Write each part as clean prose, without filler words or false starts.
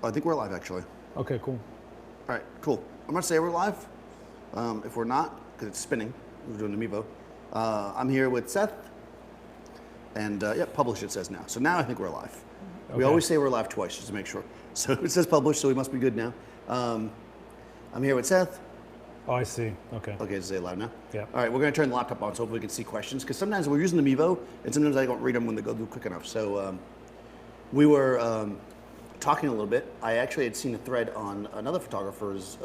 I think we're live, actually. Okay, cool. All right, cool. I'm going to say we're live. If we're not, because it's spinning, we're doing the Mevo. I'm here with Seth. And yeah, publish it says now. So now I think we're live. Okay. We always say we're live twice just to make sure. So it says publish, so we must be good now. I'm here with Seth. Oh, I see. Okay. Okay, say it loud now? Yeah. All right, we're going to turn the laptop on so hopefully we can see questions. Because sometimes we're using the Mevo, and sometimes I don't read them when they go through quick enough. So we were talking a little bit. I actually had seen a thread on another photographer's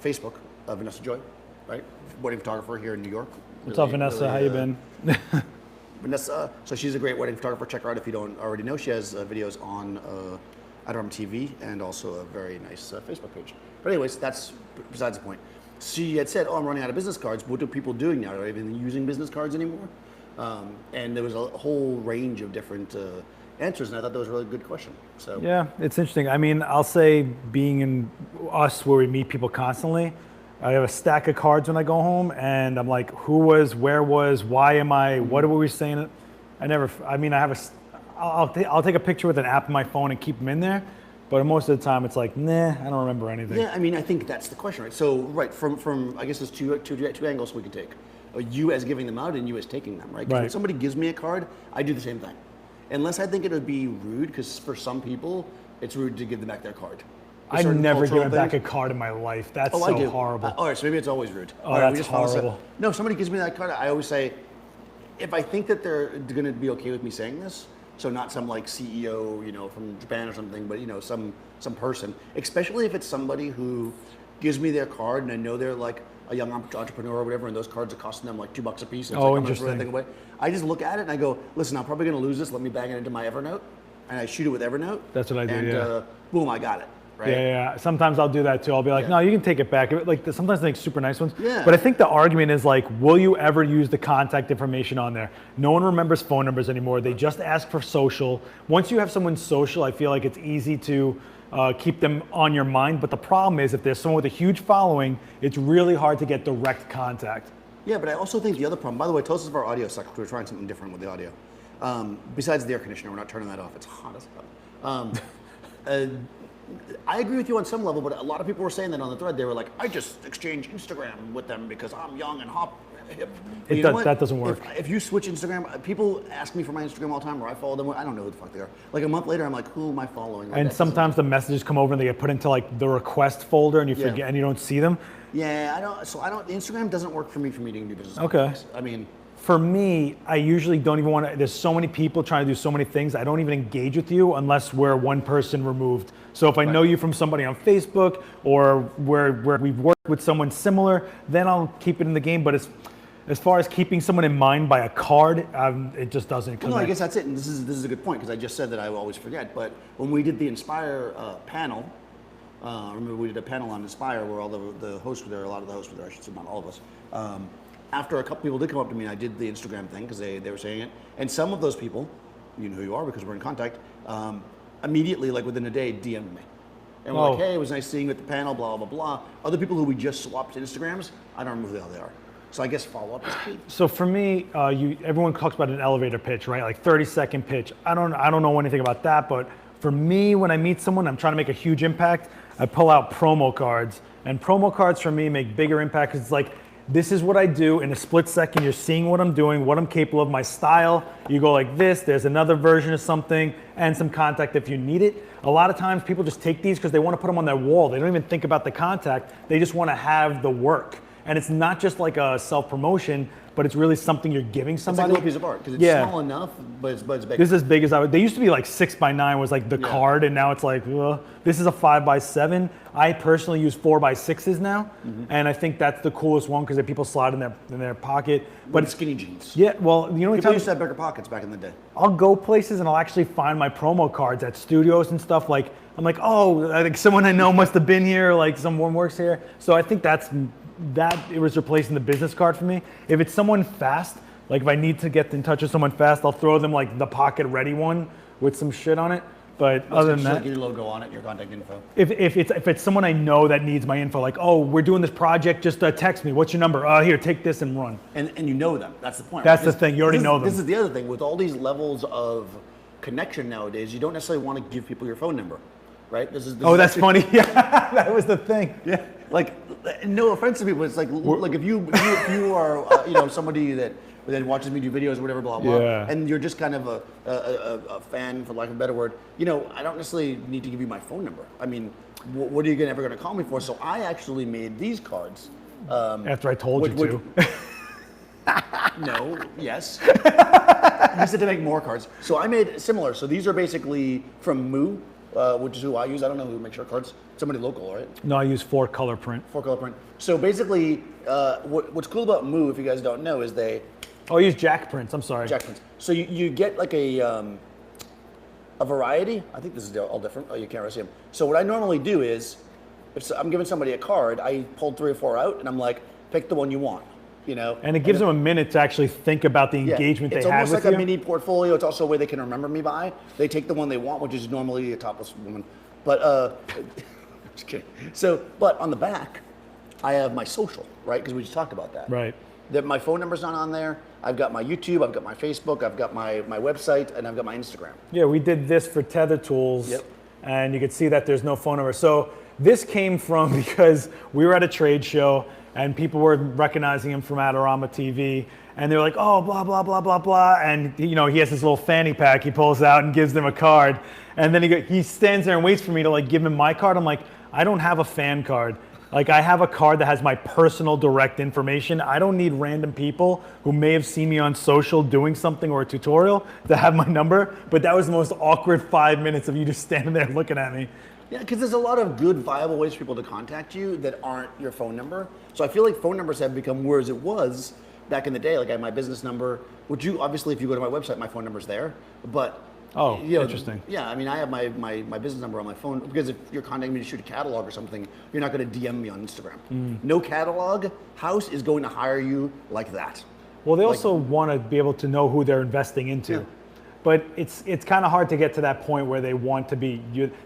Facebook, Vanessa Joy, right? Wedding photographer here in New York. What's up, Vanessa? How you been? Vanessa, so she's a great wedding photographer. Check her out if you don't already know. She has videos on Adorm TV and also a very nice Facebook page. But anyways, that's besides the point. She had said, oh, I'm running out of business cards. What are people doing now? Are they even using business cards anymore? And there was a whole range of different answers, and I thought that was a really good question. So yeah, it's interesting. I mean, I'll say being in us where we meet people constantly, I have a stack of cards when I go home, and I'm like, who was, where was, why am I, what were we saying? I'll take a picture with an app on my phone and keep them in there, but most of the time it's like, nah, I don't remember anything. Yeah, I mean, I think that's the question, right? So, right, from I guess there's two angles we could take. You as giving them out and you as taking them, right? Because when somebody gives me a card, I do the same thing. Unless I think it would be rude, because for some people, it's rude to give them back their card. I've never given back a card in my life. That's so horrible. All right, so maybe it's always rude. Oh, that's horrible. No, somebody gives me that card, I always say, if I think that they're going to be okay with me saying this, so not some like CEO, from Japan or something, but some person, especially if it's somebody who gives me their card and I know they're like a young entrepreneur or whatever, and those cards are costing them like $2 a piece. And oh, like, interesting. I'm thing away. I just look at it and I go, listen, I'm probably going to lose this. Let me bang it into my Evernote, and I shoot it with Evernote. That's what I do. And boom, I got it. Right? Yeah. Sometimes I'll do that too. I'll be like, no, you can take it back. Like sometimes I think super nice ones. Yeah. But I think the argument is like, will you ever use the contact information on there? No one remembers phone numbers anymore. They just ask for social. Once you have someone's social, I feel like it's easy to keep them on your mind. But the problem is if there's someone with a huge following, it's really hard to get direct contact. Yeah, but I also think the other problem, by the way, tell us if our audio sucks, because we're trying something different with the audio. Besides the air conditioner, we're not turning that off. It's hot as hell. I agree with you on some level, but a lot of people were saying that on the thread. They were like, I just exchange Instagram with them because I'm young and hip. That doesn't work. If you switch Instagram, people ask me for my Instagram all the time, or I follow them. I don't know who the fuck they are. Like a month later, I'm like, who am I following? Like, and sometimes the messages come over and they get put into like the request folder, and you forget and you don't see them. Yeah, I don't. Instagram doesn't work for me to do business. Okay. I mean, for me, I usually don't even want to. There's so many people trying to do so many things. I don't even engage with you unless we're one person removed. So if I know you from somebody on Facebook or where we've worked with someone similar, then I'll keep it in the game. But as far as keeping someone in mind by a card, it just doesn't connect. No, I guess that's it. And this is a good point, because I just said that I will always forget. But when we did the Inspire panel, remember we did a panel on Inspire where all the hosts were there, a lot of the hosts were there, I should say, not all of us. After a couple people did come up to me, and I did the Instagram thing because they were saying it. And some of those people, you know who you are because we're in contact, immediately, like within a day, DM'd me. And we're like, hey, it was nice seeing you at the panel, blah, blah, blah. Other people who we just swapped Instagrams, I don't remember who the hell they are. So I guess follow-up is key. So for me, everyone talks about an elevator pitch, right? Like 30-second pitch. I don't know anything about that, but for me, when I meet someone, I'm trying to make a huge impact, I pull out promo cards. And promo cards for me make bigger impact because it's like, this is what I do. In a split second, you're seeing what I'm doing, what I'm capable of, my style. You go like this, there's another version of something, and some contact if you need it. A lot of times people just take these because they want to put them on their wall. They don't even think about the contact. They just want to have the work. And it's not just like a self-promotion, but it's really something you're giving somebody. It's like a piece of art, because it's small enough, but it's big. This is as big as they used to be like 6x9 was like the card, and now it's like, this is a 5x7. I personally use 4x6s now, and I think that's the coolest one because people slide in their pocket. But it's skinny jeans. Yeah, well, the only time used to have bigger pockets back in the day. I'll go places and I'll actually find my promo cards at studios and stuff. Like I'm like, oh, I think someone I know must have been here, like someone works here. So I think that it was replacing the business card for me. If it's someone fast, like if I need to get in touch with someone fast, I'll throw them like the pocket ready one with some shit on it. But other than that, like your logo on it, your contact info. If it's someone I know that needs my info, like, oh, we're doing this project, just text me. What's your number? Here, take this and run. And you know them. That's the point. That's right? The thing. You already know them. This is the other thing. With all these levels of connection nowadays, you don't necessarily want to give people your phone number. right? This Oh, is that's actually- funny. Yeah, that was the thing. Yeah, like no offense to people, it's like if you are somebody that watches me do videos or whatever, blah blah, Yeah. and you're just kind of a fan, for lack of a better word, I don't necessarily need to give you my phone number. I mean, what are you ever going to call me for? So I actually made these cards. After I told you to. No, yes. You said to make more cards. So I made similar. So these are basically from Moo, which is who I use. I don't know who makes your cards. Somebody local, right? No, I use 4-color print. 4-color print. So basically, what's cool about Moo, if you guys don't know, is they Oh, I use Jack prints. I'm sorry. Jack prints. So you get like a variety. I think this is all different. Oh, you can't really see them. So what I normally do is, if I'm giving somebody a card, I pulled 3 or 4 out, and I'm like, pick the one you want. And it gives them a minute to actually think about the engagement they had with you. It's almost like a mini portfolio. It's also a way they can remember me by. They take the one they want, which is normally a topless woman. But just kidding. So, but on the back, I have my social, right? Because we just talked about that. Right. That my phone number's not on there. I've got my YouTube, I've got my Facebook, I've got my website, and I've got my Instagram. Yeah, we did this for Tether Tools, Yep. and you could see that there's no phone number. So this came from because we were at a trade show, and people were recognizing him from Adorama TV, and they were like, oh, blah, blah, blah, blah, blah. And he has this little fanny pack he pulls out and gives them a card. And then he stands there and waits for me to give him my card. I'm like, I don't have a fan card. I have a card that has my personal direct information. I don't need random people who may have seen me on social doing something or a tutorial to have my number. But that was the most awkward 5 minutes of you just standing there looking at me. Yeah, because there's a lot of good, viable ways for people to contact you that aren't your phone number. So I feel like phone numbers have become whereas it was back in the day. Like I have my business number, which obviously, if you go to my website, my phone number's there. But Oh, interesting. Yeah, I mean, I have my business number on my phone because if you're contacting me to shoot a catalog or something, you're not going to DM me on Instagram. No catalog house is going to hire you like that. Well, they also want to be able to know who they're investing into. Yeah. But it's kind of hard to get to that point where they want to be.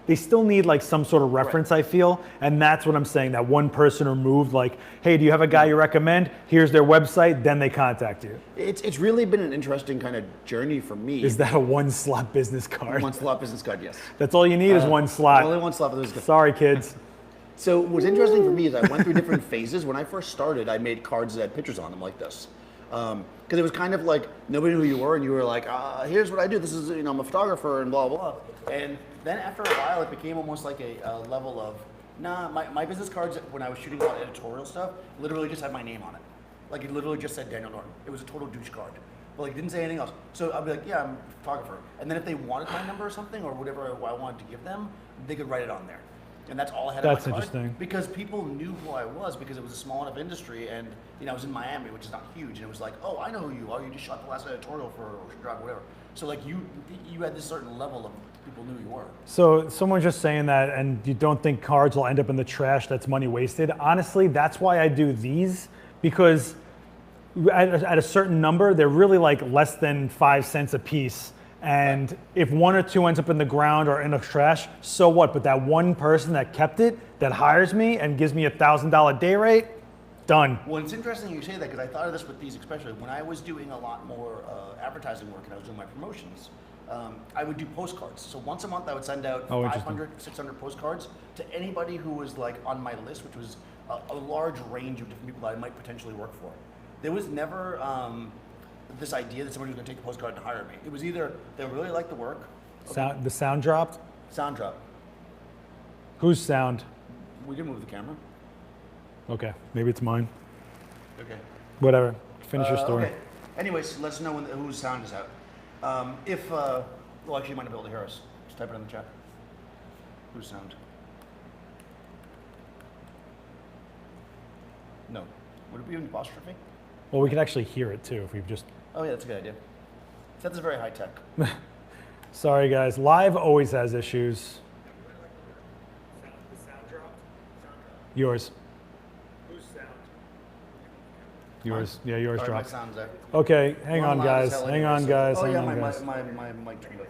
They still need some sort of reference, I feel, and that's what I'm saying. That one person removed, hey, do you have a guy you recommend? Here's their website. Then they contact you. It's really been an interesting kind of journey for me. Is that a 1-slot business card? 1-slot business card, yes. That's all you need is 1 slot. Only 1 slot business card. Sorry, kids. So what's interesting for me is I went through different phases. When I first started, I made cards that had pictures on them like this. Because it was kind of like nobody knew who you were, and you were like, here's what I do. This is, I'm a photographer, and blah, blah. And then after a while, it became almost like a level of, my business cards, when I was shooting a lot of editorial stuff, literally just had my name on it. It literally just said Daniel Norton. It was a total douche card. But it didn't say anything else. So I'd be like, yeah, I'm a photographer. And then if they wanted my number or something, or whatever I wanted to give them, they could write it on there. And that's all I had on my card. That's interesting. Because people knew who I was because it was a small enough industry, and I was in Miami, which is not huge, and it was like, oh, I know who you are. You just shot the last editorial for Ocean Drive, whatever. So you had this certain level of people knew who you were. So someone's just saying that, and you don't think cards will end up in the trash? That's money wasted. Honestly, that's why I do these, because at a certain number, they're really less than 5 cents a piece. And if 1 or 2 ends up in the ground or in the trash, so what? But that one person that kept it, that hires me and gives me $1,000 day rate, done. Well, it's interesting you say that because I thought of this with these, especially when I was doing a lot more advertising work and I was doing my promotions. I would do postcards. So once a month, I would send out 500, 600 postcards to anybody who was on my list, which was a large range of different people that I might potentially work for. There was never this idea that somebody was going to take a postcard and hire me. It was either they really liked the work. Okay. The sound dropped? Sound drop. Whose sound? We can move the camera. Okay, maybe it's mine. Okay. Whatever. Finish your story. Okay. Anyways, let us know whose sound is out. Well, actually, you might not be able to hear us. Just type it in the chat. Whose sound? No. Would it be an apostrophe? Well, we could actually hear it too if we just. Oh yeah, that's a good idea. That's very high tech. Sorry, guys. Live always has issues. The sound dropped? Yours. Whose sound? Yours. Yeah, yours All right, my dropped. sound's there. Okay, hang We're on, loud as guys. hell Hang anyway, on, so- guys. Oh Hang yeah, on, my guys. mic turned off.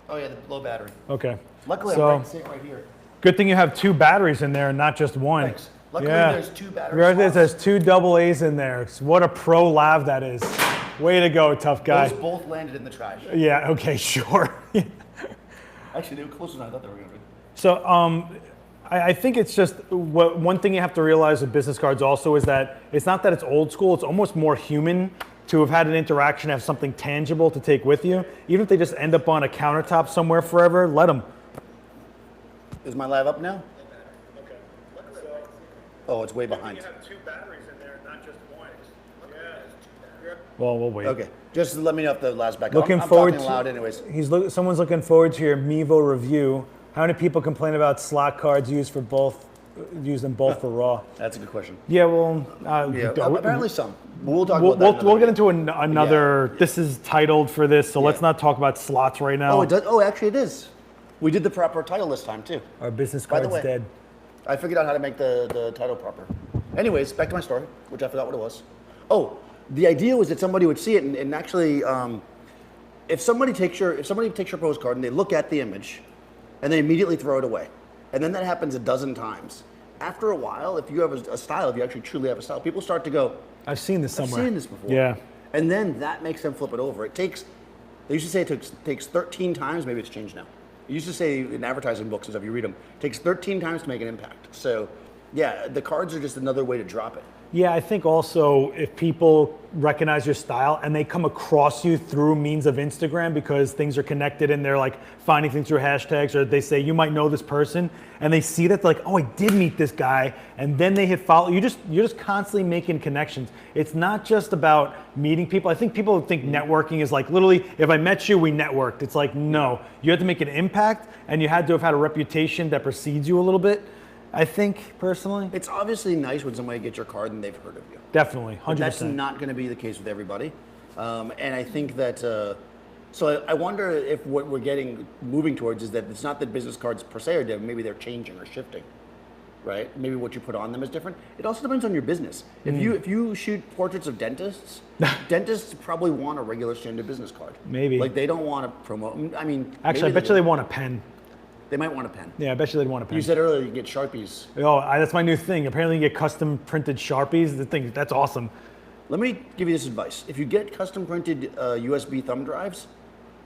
Oh yeah, the low battery. Okay. Luckily, So- I'm sitting right here. Good thing you have 2 batteries in there and not just one. Thanks. Luckily, Yeah. there's 2 battery Right there, slots. there's 2 double A's in there. What a pro lav that is. Way to go, tough guy. Those both landed in the trash. Yeah, okay, sure. Actually, they were closer than I thought they were going to be. So I think it's just one thing you have to realize with business cards also is that it's not that it's old school. It's almost more human to have had an interaction, have something tangible to take with you. Even if they just end up on a countertop somewhere forever, let them. Is my live up now? Okay. Oh, it's way behind. You have two batteries in there, not just one. Yeah. Well, we'll wait. Okay, just let me know if the last back. Looking I'm forward talking to. loud, anyways. Someone's looking forward to your Mevo review. How many people complain about slot cards used them both for Raw? That's a good question. Yeah, well, Apparently some. We'll talk about that. We'll get into another. Yeah. This is titled for this, so let's not talk about slots right now. Oh, it does. Oh, actually, it is. We did the proper title this time too. Our business By the card's way, dead. I figured out how to make the title proper. Anyways, back to my story, which I forgot what it was. Oh, the idea was that somebody would see it and actually, if somebody takes your postcard and they look at the image, and they immediately throw it away, and then that happens a dozen times. After a while, if you have a style, if you actually truly have a style, people start to go, I've seen this somewhere. I've seen this before. Yeah. And then that makes them flip it over. They used to say it takes 13 times, maybe it's changed now. It used to say in advertising books, as if you read them, it takes 13 times to make an impact. So, yeah, the cards are just another way to drop it. Yeah, I think also if people recognize your style and they come across you through means of Instagram because things are connected and they're like finding things through hashtags, or they say you might know this person and they see that, they're like, oh, I did meet this guy, and then they hit follow. You're just constantly making connections. It's not just about meeting people. I think people think networking is like literally, if I met you, we networked. It's like, no, you had to make an impact and you had to have had a reputation that precedes you a little bit. I think, personally. It's obviously nice when somebody gets your card and they've heard of you. Definitely, 100%. But that's not going to be the case with everybody. And I think that, so I wonder if what we're moving towards is that it's not that business cards per se are different, maybe they're changing or shifting, right? Maybe what you put on them is different. It also depends on your business. If you shoot portraits of dentists, dentists probably want a regular standard business card. Maybe. Like they don't want to promote, I mean. Actually, I bet you they want a pen. They might want a pen. Yeah, I bet you they'd want a pen. You said earlier you can get Sharpies. Oh, that's my new thing. Apparently you get custom printed Sharpies. That's awesome. Let me give you this advice. If you get custom printed USB thumb drives,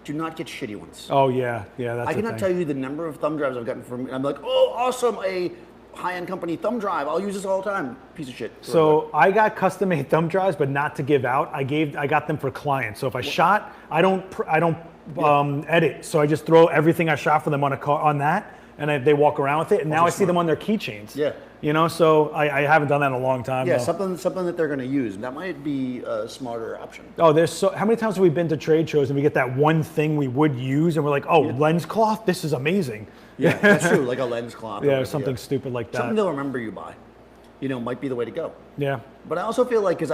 do not get shitty ones. Oh, yeah, that's I cannot tell you the number of thumb drives I've gotten from, I'm like, oh, awesome, a high-end company thumb drive. I'll use this all the time. Piece of shit. So I got custom-made thumb drives, but not to give out. I got them for clients. So if I shot, I don't edit. So I just throw everything I shot for them on that, and they walk around with it. And now I see them on their keychains. Yeah. You know, so I haven't done that in a long time. Yeah, though. something that they're going to use. That might be a smarter option. Oh, how many times have we been to trade shows and we get that one thing we would use and we're like, oh, lens cloth, this is amazing. Yeah, that's true, like a lens cloth. Yeah, something stupid like that. Something they'll remember you by, might be the way to go. Yeah. But I also feel like, because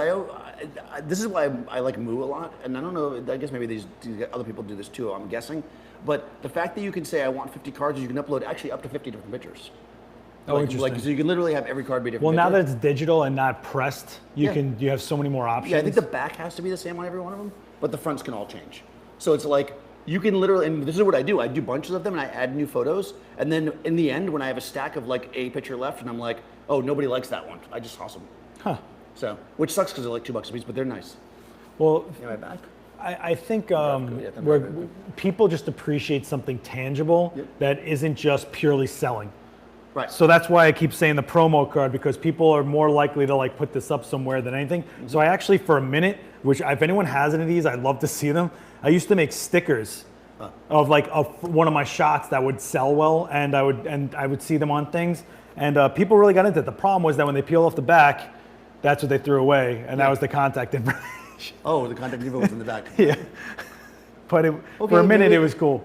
this is why I like Moo a lot, and I don't know, I guess maybe other people do this too, I'm guessing, but the fact that you can say I want 50 cards, you can upload actually up to 50 different pictures. Oh, interesting. So you can literally have every card be different. Well, now picture. that it's digital and not pressed, you have so many more options. Yeah, I think the back has to be the same on every one of them, but the fronts can all change. So it's like, you can literally, and this is what I do bunches of them and I add new photos, and then in the end, when I have a stack of like a picture left, and I'm like, oh, nobody likes that one, I just toss them. Huh. So, which sucks because they're like $2 a piece, but they're nice. Well, my back? I think people just appreciate something tangible that isn't just purely selling. Right. So that's why I keep saying the promo card, because people are more likely to like put this up somewhere than anything. Mm-hmm. So I actually, for a minute, which if anyone has any of these, I'd love to see them. I used to make stickers of one of my shots that would sell well, and I would see them on things, and people really got into it. The problem was that when they peel off the back, that's what they threw away, and that was the contact information. Oh, the contact info was in the back. Yeah. But for a minute, it was cool.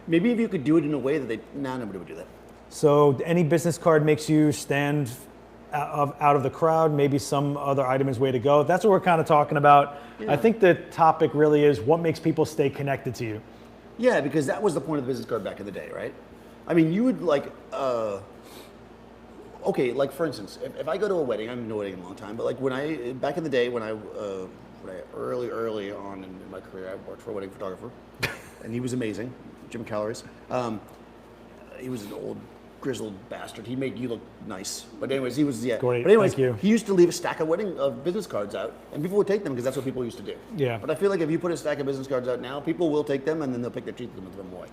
Maybe if you could do it in a way that nobody would do that. So any business card makes you stand out of the crowd. Maybe some other item is way to go. That's what we're kind of talking about. Yeah. I think the topic really is what makes people stay connected to you. Yeah, because that was the point of the business card back in the day, right? I mean, you would like, okay, like for instance, if I go to a wedding, I haven't been to a wedding in a long time, but like back in the day when I early on in my career, I worked for a wedding photographer, and he was amazing, Jim Calories. He was an old grizzled bastard. He made you look nice. But anyways, he was, Great. But anyways, Thank you. He used to leave a stack of business cards out, and people would take them because that's what people used to do. Yeah. But I feel like if you put a stack of business cards out now, people will take them, and then they'll pick their teeth and throw them away.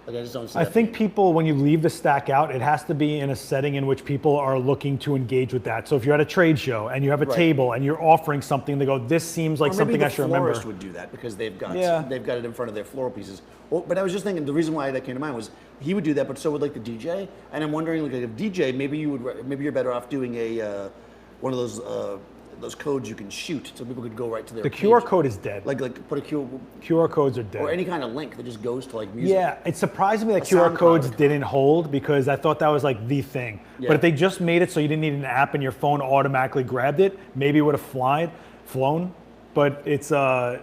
Like I just don't see I that think being- people, when you leave the stack out, it has to be in a setting in which people are looking to engage with that. So if you're at a trade show and you have a Right. table and you're offering something, they go, this seems like Or maybe something the I should remember. florist would do that because they've got Yeah. it in front of their floral pieces. Well, but I was just thinking the reason why that came to mind was he would do that, but so would like the DJ. And I'm wondering, like if DJ, maybe you're better off doing a one of those codes you can shoot, so people could go right to their The page. QR code is dead. Like put a QR codes are dead. or any kind of link that just goes to like music. Yeah, it surprised me that A QR SoundCloud codes account. didn't hold because I thought that was like the thing. Yeah. But if they just made it so you didn't need an app and your phone automatically grabbed it, maybe it would have flown. But it's not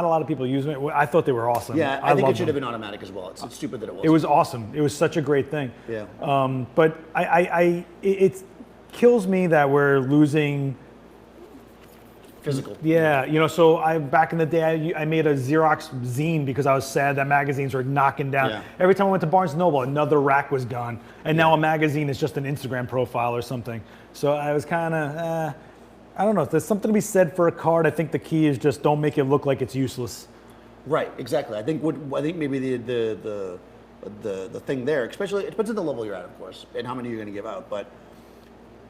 a lot of people using it. I thought they were awesome. Yeah, I think loved it should them. have been automatic as well. It's stupid that it wasn't. It was awesome. It was such a great thing. Yeah. But it kills me that we're losing. Physical. Yeah, so back in the day, I made a Xerox zine because I was sad that magazines were knocking down. Yeah. Every time I went to Barnes & Noble, another rack was gone. And now a magazine is just an Instagram profile or something. So I was kind of, I don't know. If there's something to be said for a card, I think the key is just don't make it look like it's useless. Right, exactly. I think maybe the thing there, especially it depends on the level you're at, of course, and how many you're going to give out. But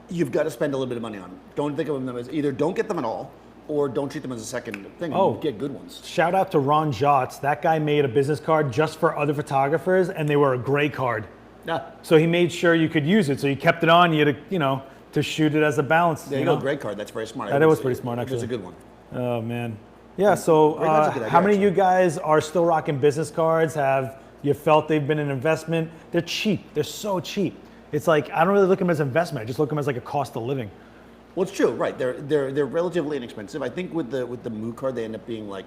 you've got to spend a little bit of money on them. Don't think of them as either don't get them at all, or don't treat them as a second thing. Oh. Get good ones. Shout out to Ron Jotz. That guy made a business card just for other photographers, and they were a gray card. Yeah. So he made sure you could use it. So you kept it on you to shoot it as a balance. There you go, great card. That's very smart. That was pretty smart, actually. It's a good one. Oh man. Yeah. So Great card's a good idea, how many of you actually. guys are still rocking business cards? Have you felt they've been an investment? They're cheap. They're so cheap. It's like I don't really look at them as investment. I just look at them as like a cost of living. Well, it's true, right? They're relatively inexpensive. I think with the Moo card, they end up being like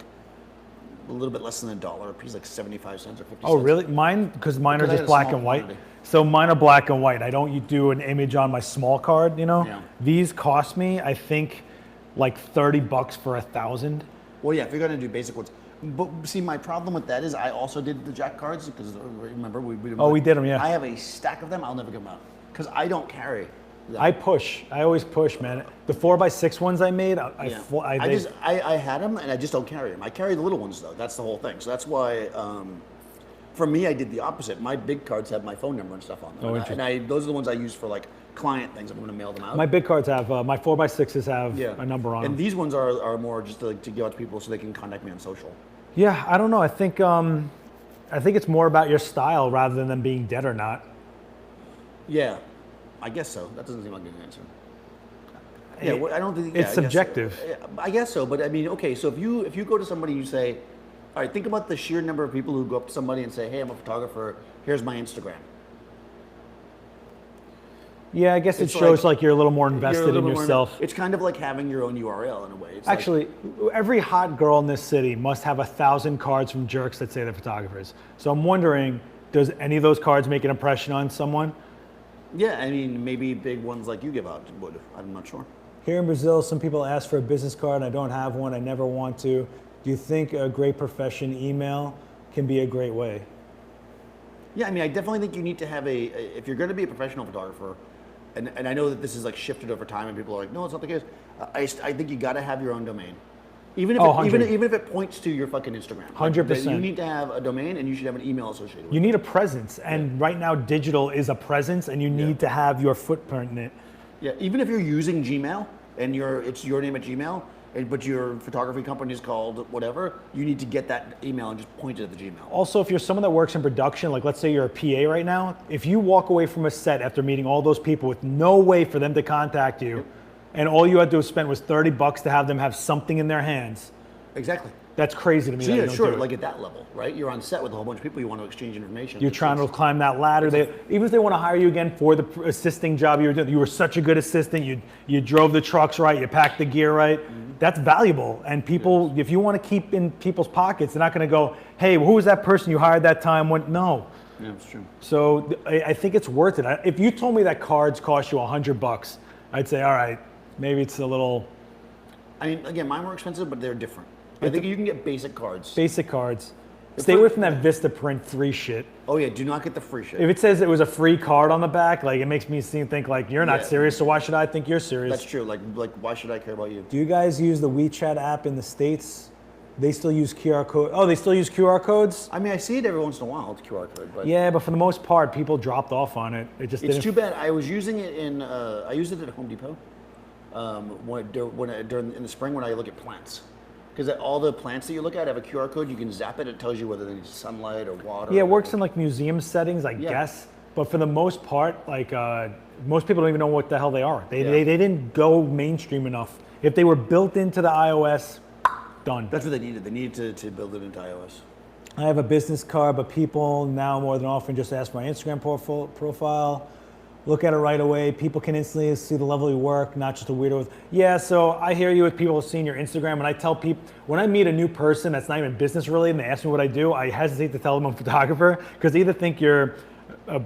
a little bit less than $1 a piece, like 75 cents or 50 cents. Oh really? Mine because mine are Because I just had a black small and white. quantity. So mine are black and white. I don't do an image on my small card. Yeah. These cost me I think like $30 for 1,000. Well, yeah, if you're gonna do basic ones. But see, my problem with that is I also did the Jack cards because remember we did. Oh, we did 'em, yeah. I have a stack of them. I'll never give them out because I don't carry them. I push. I always push, man. The 4x6 ones I made, Yeah. they- I had them and I just don't carry them. I carry the little ones though. That's the whole thing. So that's why, for me, I did the opposite. My big cards have my phone number and stuff on them. Oh, And interesting. those are the ones I use for like client things. I'm going to mail them out. my big cards have my 4x6s have a number on And them. these ones are more just to give out to people so they can contact me on social. Yeah, I don't know. I think it's more about your style rather than them being dead or not. Yeah, I guess so. That doesn't seem like an answer. Yeah, well, I don't think It's I guess so. subjective. Yeah, I guess so, but I mean, okay. So if you go to somebody, you say, all right, think about the sheer number of people who go up to somebody and say, hey, I'm a photographer. Here's my Instagram. Yeah, I guess it It's shows like- like you're a little more You're a invested little in bit more- yourself. It's kind of like having your own URL in a way. It's like- Actually, every hot girl in this city must have 1,000 cards from jerks that say they're photographers. So I'm wondering, does any of those cards make an impression on someone? yeah, I mean, maybe big ones like you give out would. I'm not sure. Here in Brazil, some people ask for a business card. I don't have one. I never want to. Do you think a great profession email can be a great way? Yeah, I mean, I definitely think you need to have if you're going to be a professional photographer, and I know that this is like shifted over time, and people are like, no, it's not the case. I think you got to have your own domain, even if Oh, it, 100. even if it points to your fucking Instagram. 100%. You need to have a domain, and you should have an email associated with You it. need a presence, and right now digital is a presence, and you need to have your footprint in it. Yeah, even if you're using Gmail and it's your name at Gmail, but your photography company is called whatever, you need to get that email and just point it at the Gmail. Also, if you're someone that works in production, like let's say you're a PA right now, if you walk away from a set after meeting all those people with no way for them to contact you, and all you had to spend was $30 to have them have something in their hands, Exactly. that's crazy to me. So that you yeah, don't sure. do it. Like at that level, right? You're on set with a whole bunch of people. You want to exchange information. You're trying to climb that ladder. Even if they want to hire you again for the assisting job you were doing, you were such a good assistant. You drove the trucks right. You packed the gear right. That's valuable. And people, if you want to keep in people's pockets, they're not going to go, "Hey, who was that person you hired that time?" No. Yeah, it's true. So I think it's worth it. If you told me that cards cost you $100, I'd say, all right, maybe it's a little I mean, again, mine were expensive, but they're different. I think you can get basic cards. basic cards. Stay away from that Vistaprint 3 shit. Oh yeah, do not get the free shit. If it says it was a free card on the back, like it makes me think like you're not Yeah. serious, so why should I think you're serious? That's true. Like why should I care about you? Do you guys use the WeChat app in the States? They still use QR code. Oh, they still use QR codes? I mean, I see it every once in a while, it's QR code, but Yeah, but for the most part, people dropped off on it. It just it's didn't. too bad. I was using it I used it at Home Depot during in the spring when I look at plants. Because all the plants that you look at have a QR code. You can zap it. It tells you whether they need sunlight or water. Yeah, it works in like museum settings, I guess. But for the most part, like most people don't even know what the hell they are. They didn't go mainstream enough. If they were built into the iOS, done. That's what they needed. They needed to build it into iOS. I have a business card, but people now more than often just ask for my Instagram profile. Look at it right away. People can instantly see the level of your work, not just a weirdo with. Yeah, so I hear you with people seeing your Instagram, and I tell people, when I meet a new person that's not even business related and they ask me what I do, I hesitate to tell them I'm a photographer, because they either think you're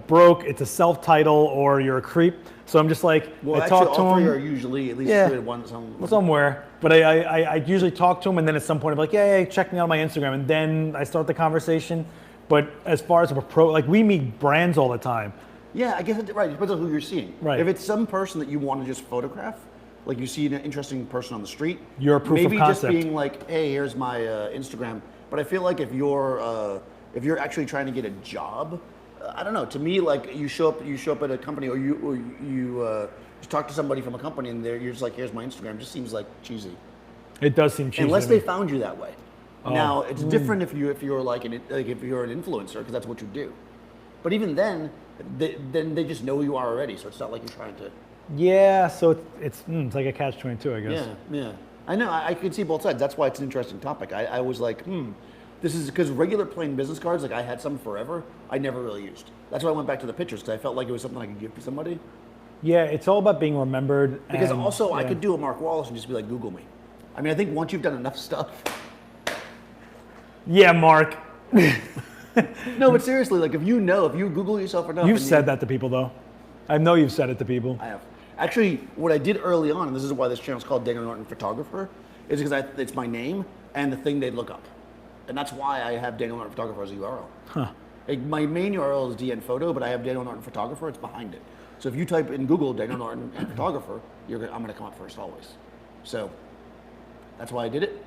broke, it's a self-title, or you're a creep. So I'm just like, Well, I actually, talk to all them. three are usually at least two at once. Somewhere. But I usually talk to them, and then at some point I'm like, yeah, check me out on my Instagram, and then I start the conversation. But as far as a pro, like we meet brands all the time. Yeah, I guess right. It depends on who you're seeing. Right. If it's some person that you want to just photograph, like you see an interesting person on the street, You're a proof of maybe concept. just being like, hey, here's my Instagram. But I feel like if you're actually trying to get a job, I don't know. To me, like you show up at a company, or you just talk to somebody from a company, and you're just like, here's my Instagram. It just seems like cheesy. It does seem cheesy. Unless to me. they found you that way. Now it's different if you're like if you're an influencer, because that's what you do. But even then they just know who you are already, so it's not like you're trying to. Yeah, so it's like a catch-22, I guess. Yeah. I know. I could see both sides. That's why it's an interesting topic. I was like, this is because regular plain business cards, like I had some forever, I never really used. That's why I went back to the pictures, because I felt like it was something I could give to somebody. Yeah, it's all about being remembered. Because and, also I yeah. could do a Mark Wallace and just be like, Google me. I mean, I think once you've done enough stuff. Yeah, Mark. No, but seriously, like if you Google yourself enough. You've said that to people, though. I know you've said it to people. I have. Actually, what I did early on, and this is why this channel is called Daniel Norton Photographer, is because it's my name and the thing they'd look up. And that's why I have Daniel Norton Photographer as a URL. Huh. Like, my main URL is DN Photo, but I have Daniel Norton Photographer, it's behind it. So if you type in Google Daniel Norton and Photographer, I'm going to come up first always. So that's why I did it,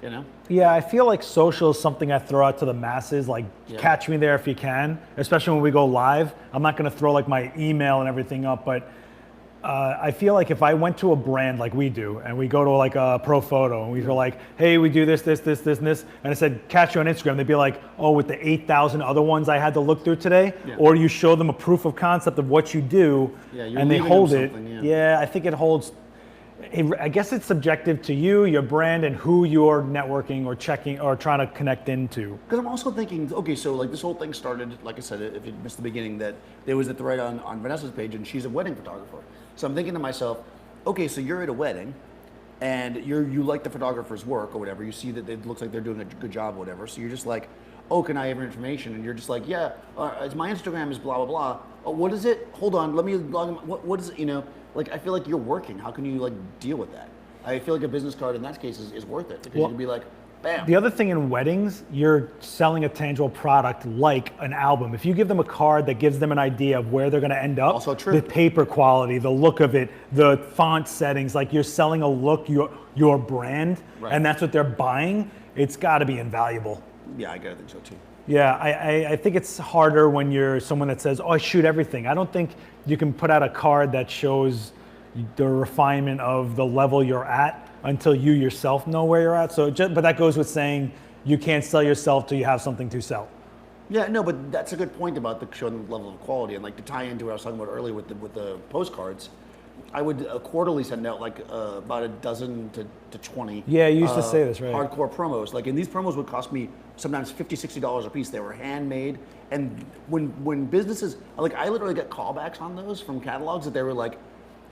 you know? Yeah, I feel like social is something I throw out to the masses, like catch me there if you can, especially when we go live. I'm not going to throw like my email and everything up, but I feel like if I went to a brand like we do, and we go to like a Pro Photo, and we feel like, hey, we do this, and this, and I said, catch you on Instagram, they'd be like, oh, with the 8,000 other ones I had to look through today, or you show them a proof of concept of what you do, and they hold it. Yeah, I think it holds. I guess it's subjective to you, your brand, and who you're networking or checking or trying to connect into. Because I'm also thinking, okay, so like this whole thing started, like I said, if you missed the beginning, that there was at the right on Vanessa's page, and she's a wedding photographer. So I'm thinking to myself, okay, so you're at a wedding, and you like the photographer's work or whatever. You see that it looks like they're doing a good job or whatever. So you're just like, oh, can I have your information? And you're just like, yeah, my Instagram is blah, blah, blah. Oh, what is it? Hold on, let me log in. What is it, you know? Like, I feel like you're working. How can you, like, deal with that? I feel like a business card in that case is worth it. Because you can be like, bam. The other thing in weddings, you're selling a tangible product like an album. If you give them a card that gives them an idea of where they're going to end up, also true. The paper quality, the look of it, the font settings, like you're selling a look, your brand, and that's what they're buying, it's got to be invaluable. Yeah, I gotta think so too. Yeah, I think it's harder when you're someone that says, oh, I shoot everything. I don't think you can put out a card that shows the refinement of the level you're at until you yourself know where you're at. So, but that goes with saying you can't sell yourself till you have something to sell. Yeah, no, but that's a good point about the showing the level of quality, and like to tie into what I was talking about earlier with the postcards. I would quarterly send out like about a dozen to 20. Yeah, you used to say this, right? Hardcore promos. Like, and these promos would cost me sometimes $50, $60 a piece. They were handmade. And when businesses, like I literally get callbacks on those from catalogs that they were like,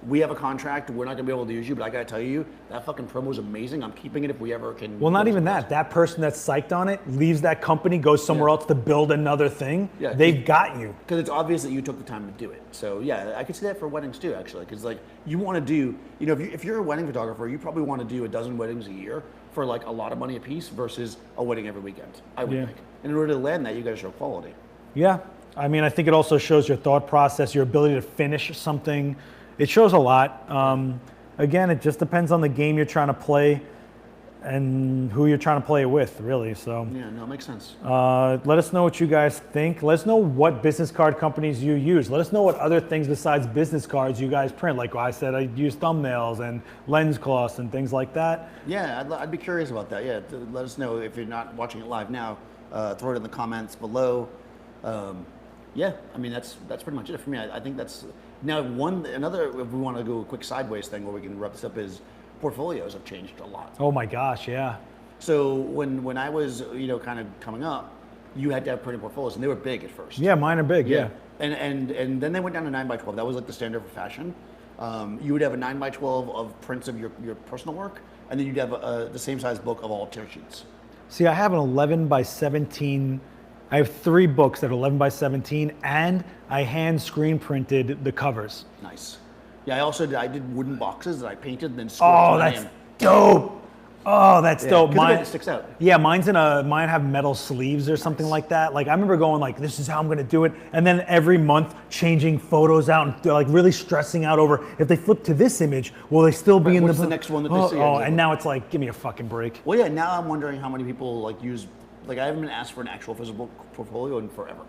we have a contract, we're not gonna be able to use you, but I gotta tell you, that fucking promo is amazing. I'm keeping it if we ever can. Well, not even that. That person that's psyched on it leaves that company, goes somewhere else to build another thing. Yeah, they've got you. Because it's obvious that you took the time to do it. So yeah, I could see that for weddings too, actually. Because like you want to do, you know, if you're a wedding photographer, you probably want to do a dozen weddings a year for like a lot of money a piece versus a wedding every weekend. I would think. And in order to land that, you got to show quality. Yeah, I mean, I think it also shows your thought process, your ability to finish something. It shows a lot. Again, it just depends on the game you're trying to play. and who you're trying to play it with, really. So Yeah, no, it makes sense. let us know what you guys think. Let us know what business card companies you use. Let us know what other things besides business cards you guys print. Like I said, I use thumbnails and lens cloths and things like that. Yeah, I'd be curious about that. Yeah, let us know if you're not watching it live now. Throw it in the comments below. Yeah, I mean that's pretty much it for me. I think that's now another. If we want to go a quick sideways thing where we can wrap this up is portfolios have changed a lot. Oh my gosh, yeah. So when I was kind of coming up, you had to have printed portfolios, and they were big at first. Yeah, mine are big. Yeah. And then they went down to 9x12. That was like the standard for fashion. You would have a 9x12 of prints of your personal work, and then you'd have the same size book of all tear sheets. See, I have an 11 by 17. I have 3 books that are 11 by 17, and I hand screen printed the covers. Nice. Yeah, I did wooden boxes that I painted and then Oh, that's dope. Oh, that's dope. Mine sticks out. Yeah, mine have metal sleeves or something like that. Like I remember going like, this is how I'm gonna do it. And then every month changing photos out and like really stressing out over if they flip to this image, will they still be in what's the next one that they see? Oh, and now it's like, give me a fucking break. Well, yeah, now I'm wondering how many people like use, like I haven't been asked for an actual physical portfolio in forever.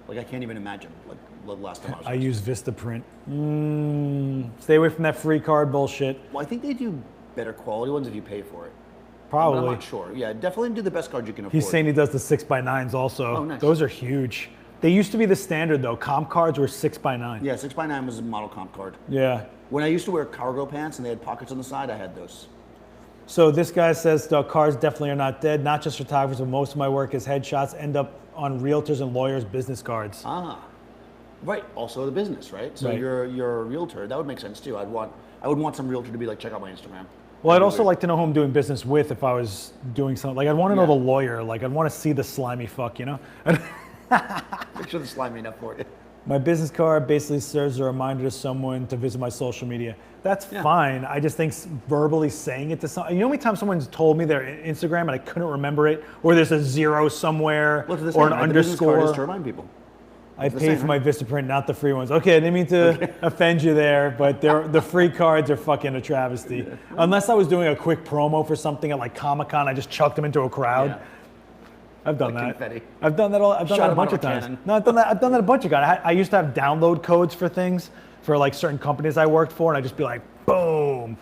Like I can't even imagine like the last time I use Vistaprint. Stay away from that free card bullshit. Well, I think they do better quality ones if you pay for it. Probably. But I'm not sure. Yeah, definitely do the best card you can afford. He's saying he does the 6x9s also. Oh, nice. Those are huge. They used to be the standard though. Comp cards were 6x9. Yeah, 6x9 was a model comp card. Yeah. When I used to wear cargo pants and they had pockets on the side, I had those. So this guy says the cards definitely are not dead. Not just photographers, but most of my work is headshots end up on realtors and lawyers' business cards. Ah, right. Also the business, right? So Right. you're a realtor. That would make sense too. I would want some realtor to be like, check out my Instagram. Well, I'd also like to know who I'm doing business with if I was doing something. Like I'd want to know the lawyer. Like I'd want to see the slimy fuck, you know? Make sure the slimy enough for it. My business card basically serves a reminder to someone to visit my social media. That's fine. I just think verbally saying it to someone. You know how many times someone's told me their Instagram and I couldn't remember it? Or there's a 0 somewhere Well, or an underscore. The business card is to remind people. I pay for my Vistaprint, not the free ones. Okay, I didn't mean to offend you there, but the free cards are fucking a travesty. Yeah. Unless I was doing a quick promo for something at like Comic-Con, I just chucked them into a crowd. Yeah. I've done that. Confetti. I've done that a bunch of times. No, I've done that a bunch of times. I used to have download codes for things for like certain companies I worked for, and I'd just be like, boom.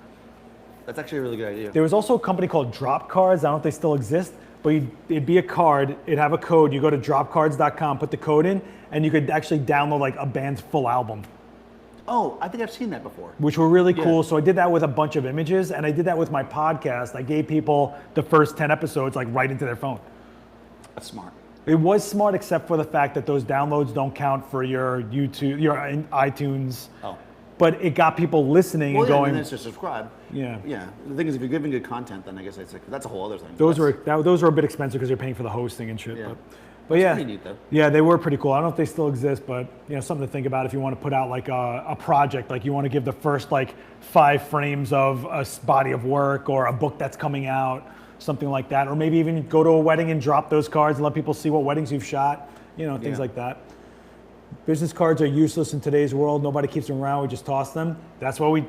That's actually a really good idea. There was also a company called Drop Cards. I don't know if they still exist, but it'd be a card. It'd have a code. You go to dropcards.com, put the code in, and you could actually download like a band's full album. Oh, I think I've seen that before. Which were really cool. So I did that with a bunch of images, and I did that with my podcast. I gave people the first 10 episodes like right into their phone. That's smart. It was smart, except for the fact that those downloads don't count for your YouTube, your iTunes. Oh. But it got people listening and going. And then it's to subscribe. Yeah. Yeah. The thing is, if you're giving good content, then I guess that's a whole other thing. Those were a bit expensive because you're paying for the hosting and shit. Yeah. But yeah, pretty neat, though. Yeah, they were pretty cool. I don't know if they still exist, but something to think about if you want to put out like a project, like you want to give the first like 5 frames of a body of work or a book that's coming out, something like that, or maybe even go to a wedding and drop those cards and let people see what weddings you've shot, things like that. Business cards are useless in today's world. Nobody keeps them around. We just toss them. That's why we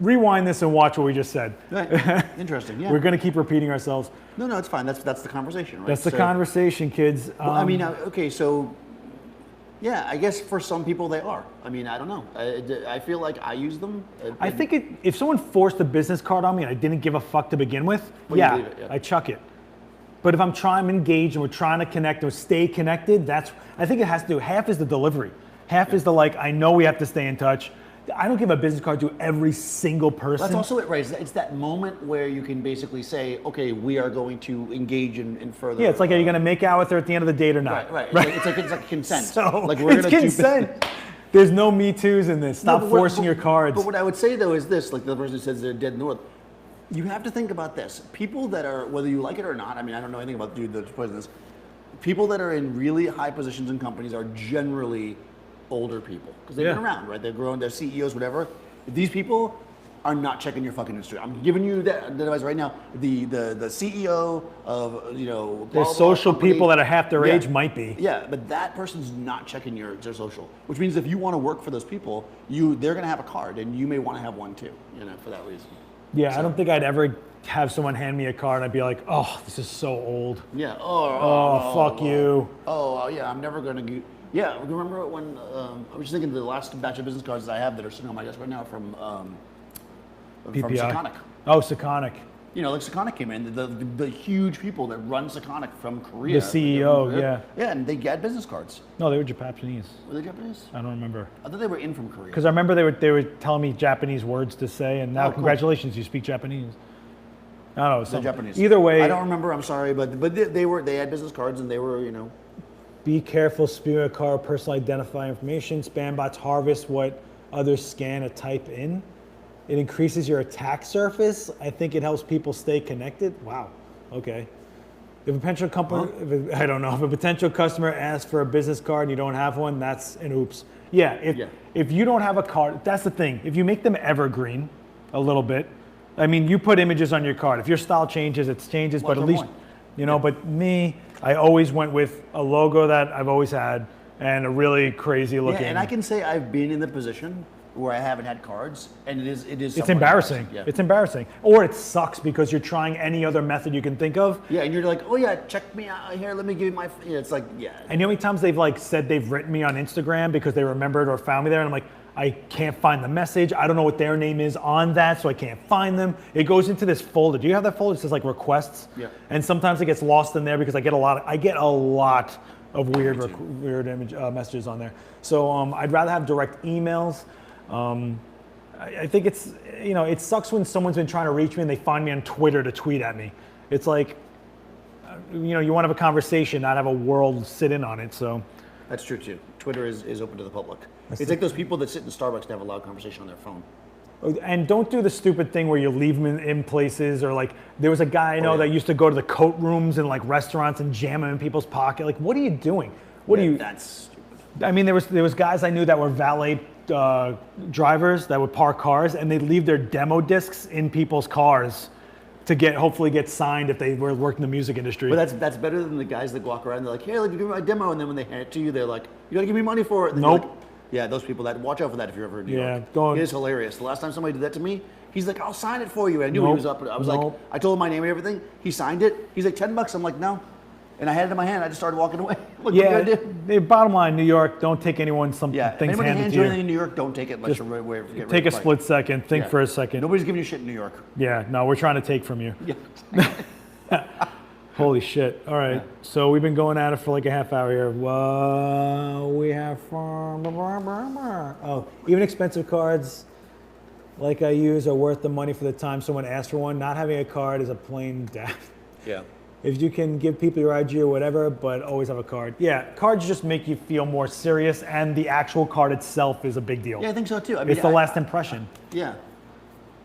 rewind this and watch what we just said. Right. Interesting. Yeah. We're going to keep repeating ourselves. No, it's fine. That's the conversation, right? That's the conversation, kids. Well, I mean, okay, so yeah, I guess for some people they are. I mean, I don't know. I feel like I use them. I think if someone forced a business card on me and I didn't give a fuck to begin with, I chuck it. But if I'm engaged and we're trying to connect or stay connected, I think it has to do, half is the delivery. Half is the I know we have to stay in touch. I don't give a business card to every single person. That's also it, right? It's that moment where you can basically say, okay, we are going to engage in further. Yeah, it's like, are you going to make out with her at the end of the date or not? Right. It's like consent. So, like it's consent. There's no Me Too's in this. Stop forcing your cards. But what I would say, though, is this, like the person who says they're dead north, you have to think about this. People that are, whether you like it or not, I mean, I don't know anything about the business, people that are in really high positions in companies are generally older people because they've been around, right? They've grown, they're CEOs, whatever. These people are not checking your fucking Instagram. I'm giving you that advice right now. The CEO of there's social people that are half their age might be. Yeah, but that person's not checking their social, which means if you want to work for those people, they're going to have a card, and you may want to have one too, for that reason. Yeah, I don't think I'd ever have someone hand me a card and I'd be like, oh, this is so old. Yeah. Fuck you. Yeah. I'm never gonna. Yeah. Remember when I was just thinking the last batch of business cards that I have that are sitting on my desk right now from PPI. Seconic. Oh, Seconic. You know, like Seconic came in, the huge people that run Seconic from Korea. The CEO, yeah. Yeah, and they had business cards. No, they were Japanese. Were they Japanese? I don't remember. I thought they were in from Korea. Because I remember they were telling me Japanese words to say, and now cool. congratulations, you speak Japanese. I don't know. They're Japanese. Either way, I don't remember. I'm sorry, but they had business cards and they were, you know. be careful spewing a card, personal identifying information. Spam bots harvest what others scan or type in. It increases your attack surface. I think it helps people stay connected. Wow. Okay. If a potential company, I don't know, if a potential customer asks for a business card and you don't have one, that's an oops. Yeah. If you don't have a card, that's the thing. If you make them evergreen a little bit, I mean, you put images on your card. If your style changes, it changes, but at least, you know, but me, I always went with a logo that I've always had and a really crazy looking. Yeah, and I can say I've been in the position where I haven't had cards, and it is. It's embarrassing. Yeah. It's embarrassing, or it sucks because you're trying any other method you can think of. Yeah, and you're like, oh yeah, check me out here. Let me give you my. Yeah, it's like, yeah. And you know how many times they've like said they've written me on Instagram because they remembered or found me there, and I'm like, I can't find the message. I don't know what their name is on that, so I can't find them. It goes into this folder. Do you have that folder? It says like requests. Yeah. And sometimes it gets lost in there because I get a lot of weird image messages on there. So I'd rather have direct emails. I think it's, you know, it sucks when someone's been trying to reach me and they find me on Twitter to tweet at me. It's like, you know, you want to have a conversation, not have a world sit in on it. So that's true too. Twitter is open to the public. It's like those people that sit in Starbucks and have a loud conversation on their phone. And don't do the stupid thing where you leave them in places, or like there was a guy I know that used to go to the coat rooms in like restaurants and jam them in people's pocket. Like, what are you doing? That's stupid. I mean, there was guys I knew that were valet drivers that would park cars and they'd leave their demo discs in people's cars to hopefully get signed if they were working in the music industry. But that's better than the guys that walk around and they're like, here, let me give you my demo, and then when they hand it to you, they're like, you gotta give me money for it. And nope. Like, yeah, those people, watch out for that if you're ever in New York. Don't. It is hilarious. The last time somebody did that to me, he's like, I'll sign it for you. And I knew he was up. I was like, I told him my name and everything. He signed it. He's like, $10. I'm like, no. And I had it in my hand. I just started walking away. Like, yeah. The bottom line, New York, don't take anyone things if anybody handed hands to you you. anything in New York, don't take it unless you're ready to get Take a to split second. Think for a second. Nobody's giving you shit in New York. Yeah. No, we're trying to take from you. Yeah. Holy shit. All right. So we've been going at it for like a half hour here. We have even expensive cards like I use are worth the money for the time someone asks for one. Not having a card is a plain death. Yeah. If you can give people your IG or whatever, but always have a card. Yeah, cards just make you feel more serious, and the actual card itself is a big deal. Yeah, I think so too. I mean, it's the last impression. Yeah.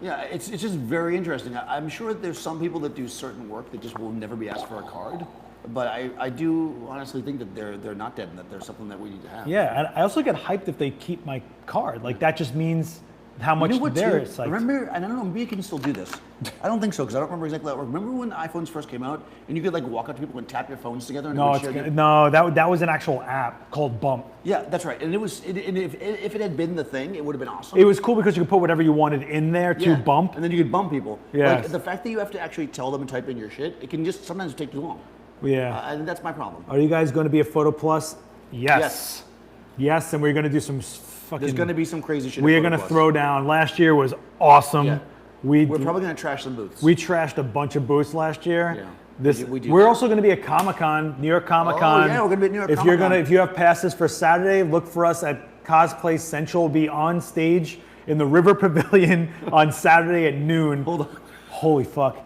Yeah, it's just very interesting. I'm sure that there's some people that do certain work that just will never be asked for a card. But I do honestly think that they're not dead and that there's something that we need to have. Yeah, and I also get hyped if they keep my card. Like, that just means how much they're psyched. Remember, and I don't know, maybe you can still do this. I don't think so, because I don't remember exactly how it worked. Remember when iPhones first came out and you could like walk up to people and tap your phones together? And that was an actual app called Bump. Yeah, that's right. And if it had been the thing, it would have been awesome. It was cool because you could put whatever you wanted in there to bump. And then you could bump people. Yeah. Like, the fact that you have to actually tell them and type in your shit, it can just sometimes take too long. Yeah. And that's my problem. Are you guys going to be a Photo Plus? Yes. Yes, and we're going to do some fucking... There's going to be some crazy shit. We are going to throw down. Last year was awesome. Yeah. We're probably going to trash some booths. We trashed a bunch of booths last year. Yeah. We're also going to be at Comic-Con, New York Comic-Con. Oh, yeah, we're going to be at New York Comic-Con. If you have passes for Saturday, look for us at Cosplay Central. We'll be on stage in the River Pavilion on Saturday at noon. Hold on. Holy fuck.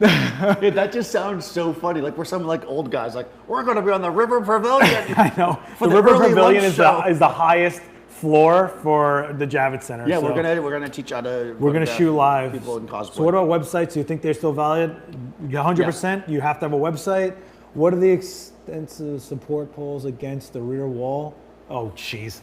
Yeah, that just sounds so funny. Like we're some like old guys. Like, we're going to be on the River Pavilion. I know. The River Pavilion is the highest floor for the Javits Center. Yeah, so we're gonna teach how to. We're gonna shoot live. People in cosplay. So what about websites? Do you think they're still valid? 100%. You have to have a website. What are the extensive support polls against the rear wall? Oh, jeez.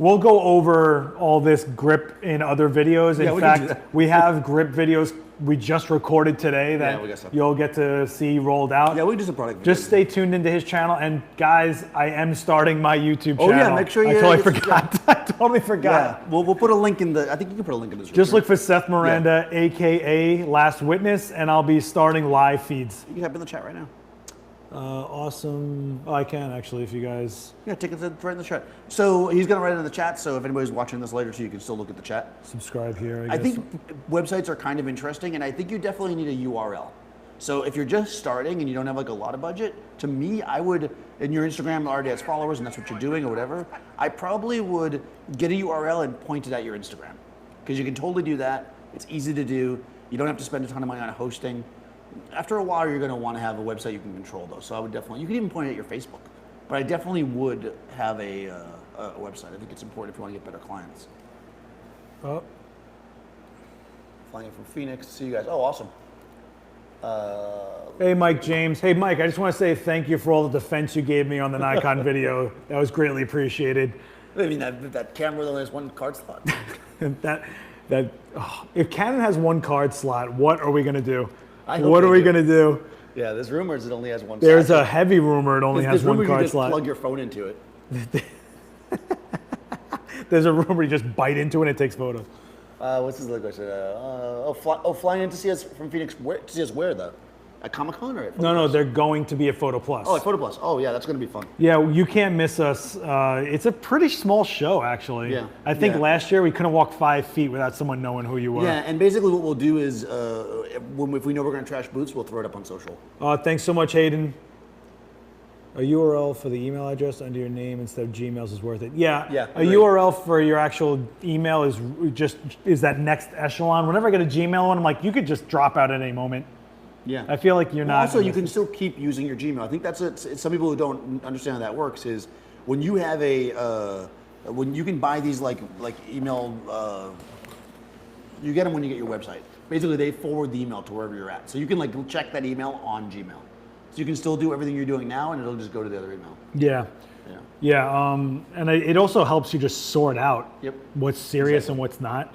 We'll go over all this grip in other videos. In fact, we have grip videos we just recorded today that we got stuff. you'll get to see rolled out. Yeah, we do some product. Just stay tuned into his channel. And guys, I am starting my YouTube channel. Oh yeah, make sure you. I totally forgot. I totally forgot. Yeah, we'll put a link in the. I think you can put a link in this. Just look for Seth Miranda, aka Last Witness, and I'll be starting live feeds. You can type in the chat right now. Awesome. Oh, I can actually, if you guys Yeah, take it right in the chat. So he's gonna write it in the chat. So if anybody's watching this later, too, you can still look at the chat. subscribe here. I think websites are kind of interesting, and I think you definitely need a URL. So if you're just starting and you don't have like a lot of budget, to me, I would, and your Instagram already has followers and that's what you're doing or whatever, I probably would get a URL and point it at your Instagram. Because you can totally do that. It's easy to do. You don't have to spend a ton of money on hosting. After a while, you're going to want to have a website you can control, though. So I would definitely, you could even point it at your Facebook. But I definitely would have a website. I think it's important if you want to get better clients. Oh, Flying in from Phoenix. See you guys. Oh, awesome. hey, Mike James. Hey, Mike, I just want to say thank you for all the defense you gave me on the Nikon video. That was greatly appreciated. I mean, that camera only has one card slot. If Canon has one card slot, what are we going to do? I hope What are they we do. going to do? Yeah, there's rumors it only has one. There's slot. a heavy rumor it only has There's one rumor you card just slot. plug your phone into it. There's a rumor you just bite into it and it takes photos. What's his other question? Flying in to see us from Phoenix. Where, to see us where though? At Comic Con or at Photo No, Plus? they're going to be at Photo Plus. Oh, at Photo Plus. Oh, yeah, that's going to be fun. Yeah, you can't miss us. It's a pretty small show, actually. Yeah. I think Yeah. last year we couldn't walk 5 feet without someone knowing who you were. Yeah, and basically what we'll do is, if we know we're going to trash booths, we'll throw it up on social. Thanks so much, Hayden. A URL for the email address under your name instead of Gmail's is worth it. Yeah. A great. URL for your actual email is that next echelon. Whenever I get a Gmail one, I'm like, you could just drop out at any moment. Yeah. I feel like you're Well, not. Also, you can still keep using your Gmail. I think that's it's some people who don't understand how that works is when you have when you can buy these like email, you get them when you get your website. Basically, they forward the email to wherever you're at. So you can like check that email on Gmail. So you can still do everything you're doing now, and it'll just go to the other email. Yeah. Yeah. Yeah. And it also helps you just sort out Yep. what's serious and what's not.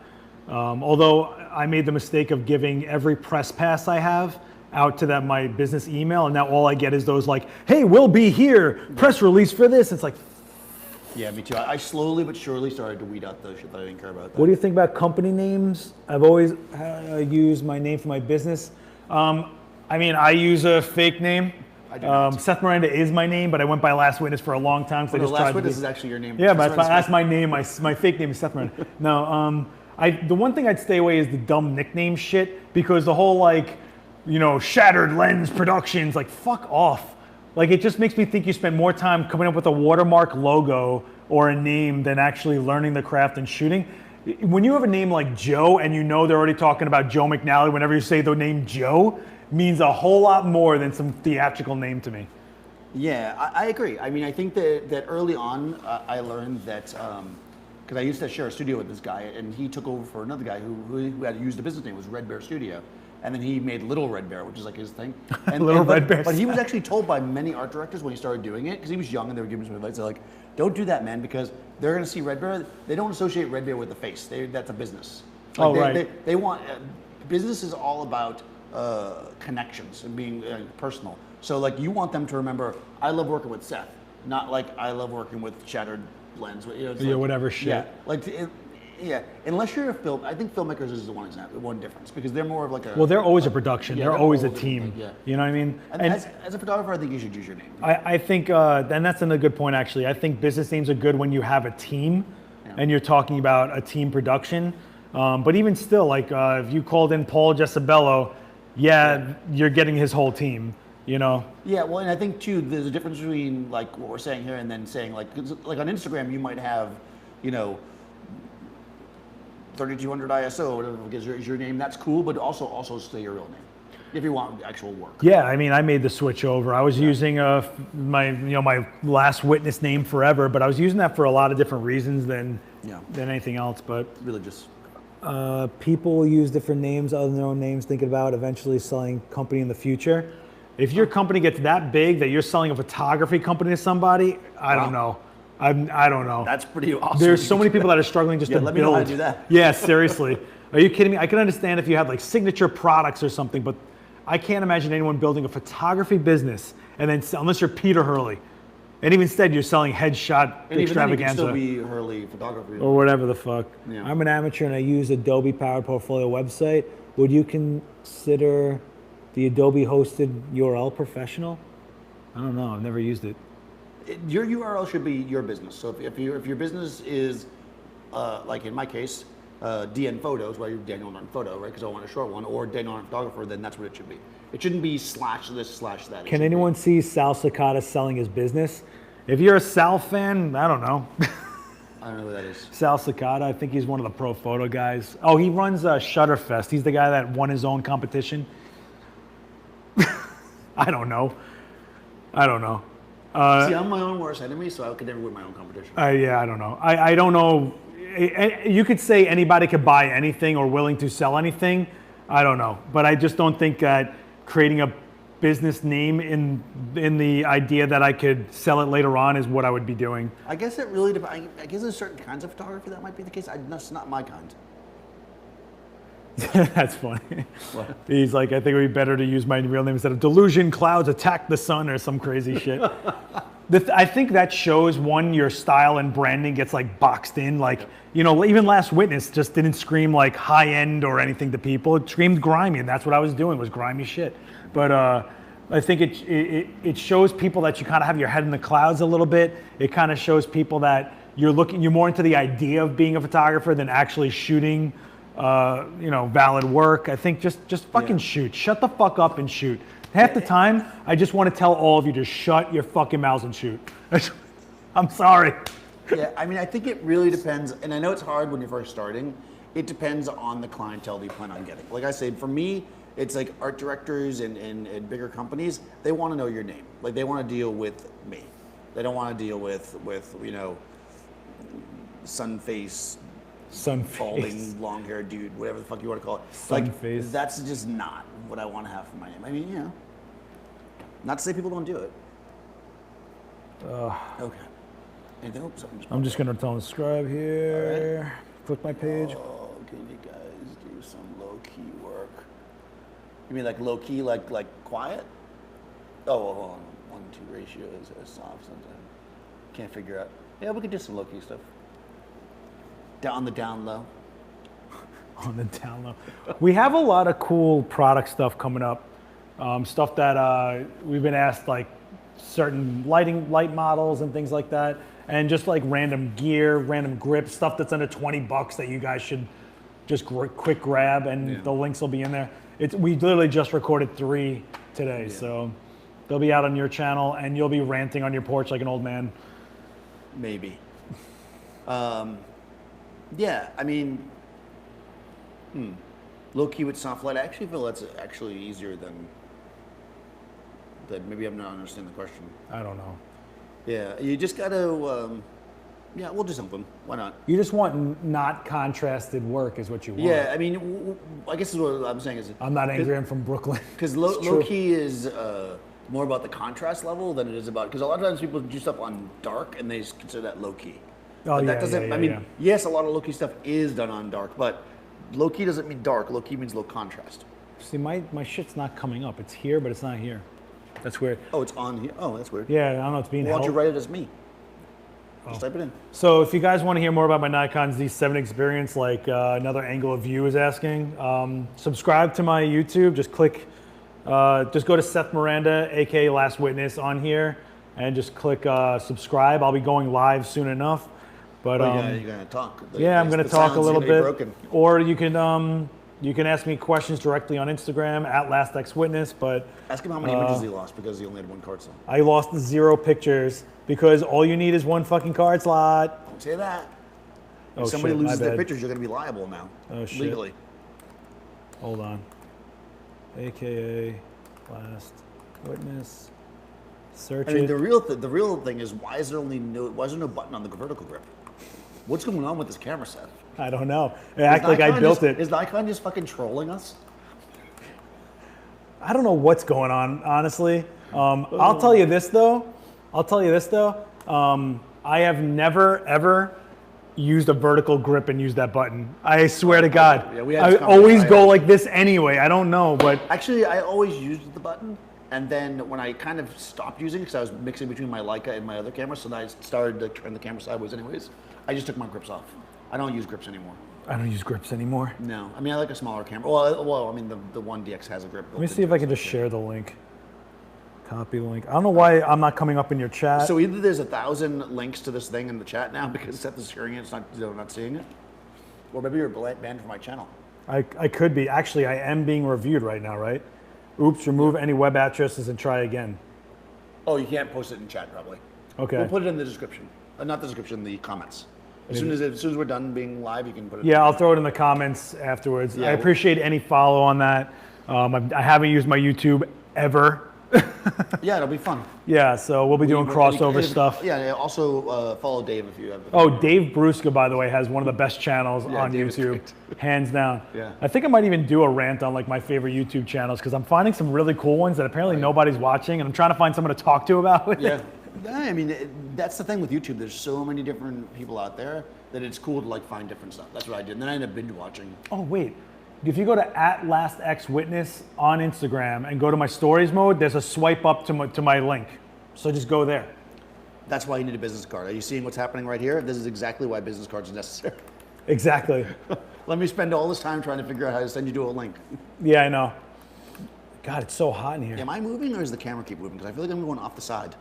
Although I made the mistake of giving every press pass I have out to my business email, and now all I get is those like, "Hey, we'll be here. Press release for this." It's like, Yeah, me too. I slowly but surely started to weed out the shit that I didn't care about. what do you think about company names? I've always used my name for my business. I mean, I use a fake name. I do not. Seth Miranda is my name, but I went by Last Witness for a long time. So I The just tried last to witness be- is actually your name. Yeah, but that's my name. My fake name is Seth Miranda. No, the one thing I'd stay away is the dumb nickname shit, because the whole like, Shattered Lens Productions, like fuck off. Like it just makes me think you spend more time coming up with a watermark logo or a name than actually learning the craft and shooting. When you have a name like Joe and they're already talking about Joe McNally, whenever you say the name Joe, means a whole lot more than some theatrical name to me. Yeah, I agree. I mean, I think that early on, I learned that, because I used to share a studio with this guy, and he took over for another guy who had used the business name, was Red Bear Studio. And then he made Little Red Bear, which is like his thing. Red Bear. But he was actually told by many art directors when he started doing it, because he was young and they were giving him some advice. They're like, don't do that, man, because they're going to see Red Bear. They don't associate Red Bear with the face. That's a business. Right. They want, business is all about connections and being personal. So like you want them to remember, I love working with Seth, not like I love working with Shattered Lens. Whatever shit. Yeah, unless you're a film, I think filmmakers is the one difference, because they're more of like a. Well, they're always a production. Yeah, they're they're always a always a team. thing, yeah. You know what I mean? And as a photographer, I think you should use your name. I think, and that's a good point actually. I think business names are good when you have a team, and you're talking about a team production. But even still, like if you called in Paul Jessabello, you're getting his whole team. Yeah, well, and I think too, there's a difference between like what we're saying here and then saying like on Instagram you might have, 3200 ISO, whatever is your name. That's cool, but also say your real name if you want actual work. Yeah, I mean, I made the switch over. I was using my Last Witness name forever, but I was using that for a lot of different reasons than anything else. But Religious. people use different names other than their own names, thinking about eventually selling company in the future. If your company gets that big that you're selling a photography company to somebody, I don't know. I don't know. That's pretty awesome. There's so many people that are struggling just Yeah, to let build. me know how to do that. Yeah, seriously. Are you kidding me? I can understand if you had like signature products or something, but I can't imagine anyone building a photography business and then unless you're Peter Hurley, and even instead you're selling headshot And even then, you can extravaganza still be Hurley Photography. or whatever the fuck. Yeah. I'm an amateur and I use Adobe powered portfolio website. Would you consider the Adobe hosted URL professional? I don't know. I've never used it. Your URL should be your business. So if your business is, like in my case, DN Photos, where you're Daniel Norton Photo, right? Because I want a short one, or Daniel Norton Photographer, then that's what it should be. It shouldn't be /this/that. Can anyone see Sal Cicada selling his business? If you're a Sal fan, I don't know. I don't know who that is. Sal Cicada, I think he's one of the pro photo guys. Oh, he runs Shutterfest. He's the guy that won his own competition. I don't know. See, I'm my own worst enemy, so I could never win my own competition. Yeah, I don't know. I don't know. You could say anybody could buy anything or willing to sell anything. I don't know. But I just don't think that creating a business name in the idea that I could sell it later on is what I would be doing. I guess it really depends. I guess there's certain kinds of photography that might be the case. That's not my kind. That's funny. What? He's like, I think it would be better to use my real name instead of delusion, clouds, attack the sun, or some crazy shit. I think that shows, one, your style and branding gets like boxed in. Like, you know, even Last Witness just didn't scream like high end or anything to people. It screamed grimy, and that's what I was doing, was grimy shit. But I think it shows people that you kind of have your head in the clouds a little bit. It kind of shows people that you're more into the idea of being a photographer than actually shooting valid work. I think just fucking shoot. Shut the fuck up and shoot. Half the time, I just want to tell all of you to shut your fucking mouths and shoot. I'm sorry. Yeah, I mean, I think it really depends, and I know it's hard when you're first starting. It depends on the clientele that you plan on getting. Like I said, for me, it's like art directors and bigger companies, they want to know your name. Like, they want to deal with me. They don't want to deal with Sunface, balding, long-haired dude, whatever the fuck you want to call it. Sunface. Like, that's just not what I want to have for my name. I mean, not to say people don't do it. Okay. Anything else? I'm just gonna tell them subscribe here. Right. Click my page. Oh, can you guys do some low-key work? You mean like low-key, like quiet? Oh, well, hold on. 1-2 ratio is soft sometimes. Can't figure out. Yeah, we could do some low-key stuff. On the down low. On the down low. We have a lot of cool product stuff coming up. Stuff that we've been asked, like certain light models and things like that. And just like random gear, random grip, stuff that's under $20 that you guys should just quick grab, and the links will be in there. We literally just recorded 3 today, so they'll be out on your channel, and you'll be ranting on your porch like an old man. Maybe. Yeah, I mean, low key with soft light. I actually feel that's actually easier than maybe I'm not understanding the question. I don't know. Yeah, you just gotta, we'll do something. Why not? You just want not contrasted work is what you want. Yeah, I mean, I guess is what I'm saying is. I'm not angry, I'm from Brooklyn. Because low key is more about the contrast level than it is about, because a lot of times people do stuff on dark and they just consider that low key. Oh, but yeah, that doesn't, I mean, yes, a lot of low key stuff is done on dark, but low key doesn't mean dark. Low key means low contrast. See, my shit's not coming up. It's here, but it's not here. That's weird. Oh, it's on here. Oh, that's weird. Yeah, I don't know. It's being Why don't held. you write it as me? Just type it in. So if you guys want to hear more about my Nikon Z7 experience, like another angle of view is asking, subscribe to my YouTube. Just click, just go to Seth Miranda, aka Last Witness, on here, and just click subscribe. I'll be going live soon enough. But you're gonna talk. I'm gonna talk a little bit. Broken. Or you can ask me questions directly on Instagram at LastXWitness. But Ask him how many images he lost because he only had one card slot. I lost 0 pictures because all you need is 1 fucking card slot. Don't say that. Oh, If somebody shit, my loses their bad. pictures, you're gonna be liable now. Oh, shit. Legally. Hold on. AKA Last Witness. Search I mean, it. the real thing is why is there no button on the vertical grip? What's going on with this camera set? I don't know. It act like I built it. Is Nikon just fucking trolling us? I don't know what's going on, honestly. I'll tell you this though. I have never ever used a vertical grip and used that button. I swear to God. Yeah, we had I this conversation. always go like this anyway. I don't know, but Actually, I always used the button, and then when I kind of stopped using it because I was mixing between my Leica and my other camera, so then I started to turn the camera sideways anyways, I just took my grips off. I don't use grips anymore. I don't use grips anymore. No, I mean I like a smaller camera. Well, I mean the 1DX has a grip. Let me see if I can just share the link. Copy link. I don't know why I'm not coming up in your chat. So either there's 1,000 links to this thing in the chat now because Seth is sharing it, it's not, you're not seeing it, or maybe you're banned from my channel. I could be. Actually, I am being reviewed right now, right? Oops, remove any web addresses and try again. Oh, you can't post it in chat probably. Okay. We'll put it in the description. Not the description, the comments. As soon as we're done being live, you can put it. Yeah, I'll throw it in the comments afterwards. Yeah, I appreciate any follow on that. I haven't used my YouTube ever. Yeah, it'll be fun. Yeah, so we'll be doing crossover stuff. Yeah, also follow Dave if you have. Oh, Dave Brusca, by the way, has one of the best channels on Dave is YouTube, great. hands down. Yeah. I think I might even do a rant on like my favorite YouTube channels because I'm finding some really cool ones that apparently nobody's watching, and I'm trying to find someone to talk to about it. Yeah. I mean, that's the thing with YouTube. There's so many different people out there that it's cool to like find different stuff. That's what I did. And then I ended up binge watching. Oh, wait. If you go to @LastXWitness on Instagram and go to my stories mode, there's a swipe up to my link. So just go there. That's why you need a business card. Are you seeing what's happening right here? This is exactly why business cards are necessary. Exactly. Let me spend all this time trying to figure out how to send you to a link. Yeah, I know. God, it's so hot in here. Am I moving or does the camera keep moving? Because I feel like I'm going off the side.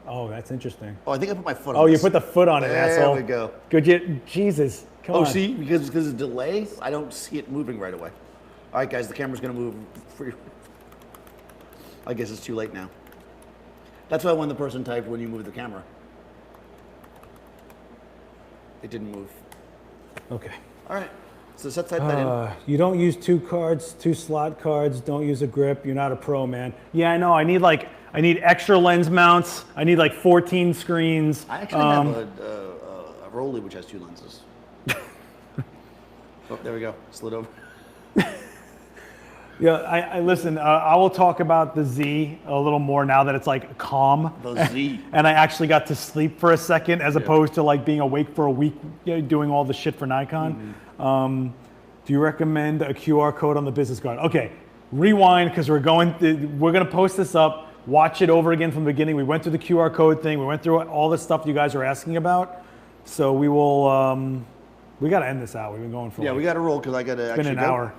Oh, that's interesting. Oh, I think I put my foot on Oh, you this. put the foot on it, asshole. There we go. Good, Jesus. Come on. Oh, see, because of delay, I don't see it moving right away. All right, guys, the camera's gonna move for you. I guess it's too late now. That's why when the person typed when you move the camera, it didn't move. Okay. All right, so Seth type that in. You don't use two slot cards. Don't use a grip. You're not a pro, man. Yeah, I know. I need extra lens mounts. I need like 14 screens. I actually have a Rolly which has 2 lenses. Oh, there we go. Slid over. Yeah, I listen. I will talk about the Z a little more now that it's like calm. The Z. And I actually got to sleep for a second as opposed to like being awake for a week, doing all the shit for Nikon. Do you recommend a QR code on the business card? Okay, rewind because we're gonna post this up. Watch it over again from the beginning. We went through the QR code thing. We went through all the stuff you guys are asking about. So we will. We got to end this out. We've been going for. Yeah, we got to roll because I got to actually been an hour.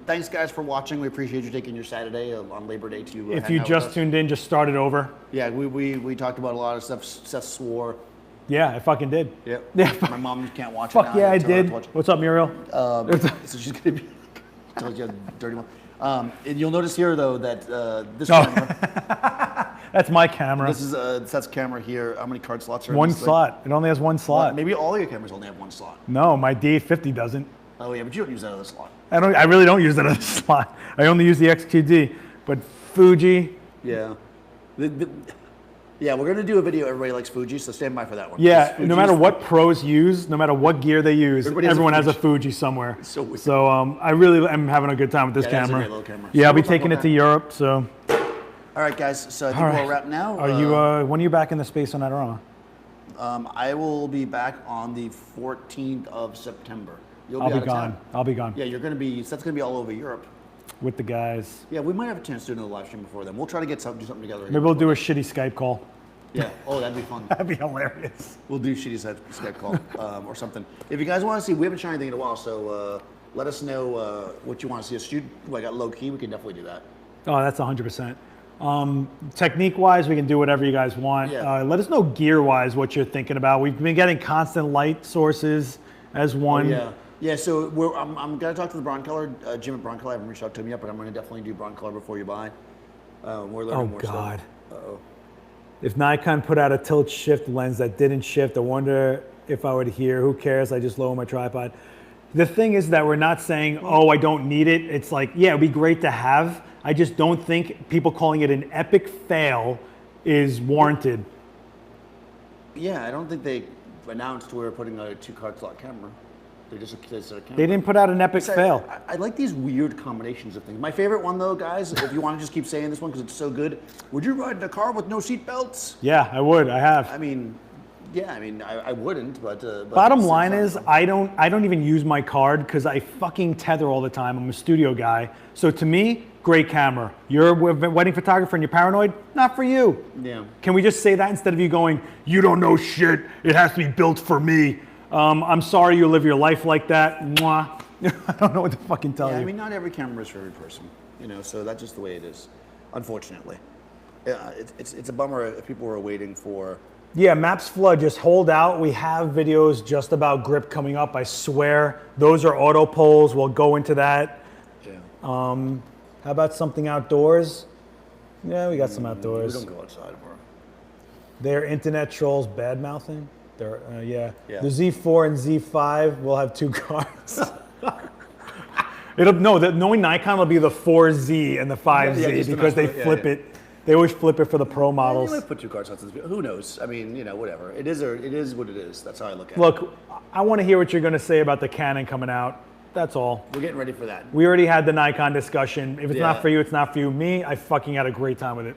Thanks, guys, for watching. We appreciate you taking your Saturday on Labor Day to. If hang you out with just us. tuned in, just start it over. Yeah, we talked about a lot of stuff. Seth swore. Yeah, I fucking did. Yep. Yeah. My mom can't watch it Fuck now. yeah, I tell her not did. to watch it. What's up, Muriel? So she's gonna be. Told you, dirty one. And you'll notice here though that this Oh. camera. That's my camera. This is Seth's camera here. How many card slots are in One this thing? slot. It only has one slot. Maybe all your cameras only have one slot. No, my D850 doesn't. Oh yeah, but you don't use that other slot. I really don't use that other slot. I only use the XQD. But Fuji. Yeah. Yeah, we're gonna do a video. Everybody likes Fuji, so stand by for that one. Yeah, Fuji's- no matter what pros use, no matter what gear they use, Everybody has a everyone has a Fuji. Fuji somewhere. So weird. So I really am having a good time with this Yeah, that's a camera. great little camera. Yeah, So I'll be we'll talk taking it about to that. Europe. So All right, guys. So I think All right. we'll wrap now. are you? When are you back in the Space on Adorama? I will be back on the 14th of September. You'll I'll be be out of gone. town. I'll be gone Yeah, you're gonna be. That's gonna be all over Europe. with the guys. Yeah, we might have a chance to do another live stream before then. We'll try to do something together. Maybe we'll do a shitty Skype call. Yeah. Oh, that'd be fun. That'd be hilarious. We'll do shitty Skype call or something. If you guys want to see, we haven't shot anything in a while, so let us know what you want to see us shoot. Like at low key, we can definitely do that. Oh, that's 100%. Technique-wise, we can do whatever you guys want. Yeah. Let us know gear-wise what you're thinking about. We've been getting constant light sources as one. Yeah. Yeah, so I'm going to talk to the Broncolor, Jim at Broncolor. I haven't reached out to him yet, but I'm going to definitely do Broncolor before you buy. We're learning Oh, more God. stuff. Uh-oh. If Nikon put out a tilt shift lens that didn't shift, I wonder if I would hear. Who cares? I just lower my tripod. The thing is that we're not saying, oh, I don't need it. It's like, yeah, it'd be great to have. I just don't think people calling it an epic fail is warranted. Yeah, I don't think they announced we were putting a 2-card slot camera. They just said a camera. They didn't put out an epic So, fail. I like these weird combinations of things. My favorite one, though, guys, if you want to just keep saying this one because it's so good, would you ride in a car with no seat belts? Yeah, I would. I have. I mean, Yeah, I mean, I wouldn't, but Bottom it's line not is, fun. I don't even use my card because I fucking tether all the time. I'm a studio guy. So to me, great camera. You're a wedding photographer and you're paranoid? Not for you. Yeah. Can we just say that instead of you going, you don't know shit, it has to be built for me. I'm sorry you live your life like that. Mwah. I don't know what to fucking tell Yeah, you. I mean, not every camera is for every person, so that's just the way it is, unfortunately. Yeah, it's a bummer if people were waiting for. Yeah, Maps Flood, just hold out. We have videos just about grip coming up, I swear. Those are auto polls. We'll go into that. Yeah. How about something outdoors? Yeah, we got some outdoors. We don't go outside, bro. They're internet trolls bad mouthing. They're yeah. Yeah. The Z4 and Z5 will have 2 cards. Knowing Nikon will be the 4Z and the 5Z Yeah, just the because they mouse, yeah, flip yeah. it. They always flip it for the pro You models. might put 2 cards on this video. Who knows? I mean, whatever. It is what it is. That's how I look at it. Look, I want to hear what you're going to say about the Canon coming out. That's all. We're getting ready for that. We already had the Nikon discussion. If it's not Yeah. for you, it's not for you. Me, I fucking had a great time with it.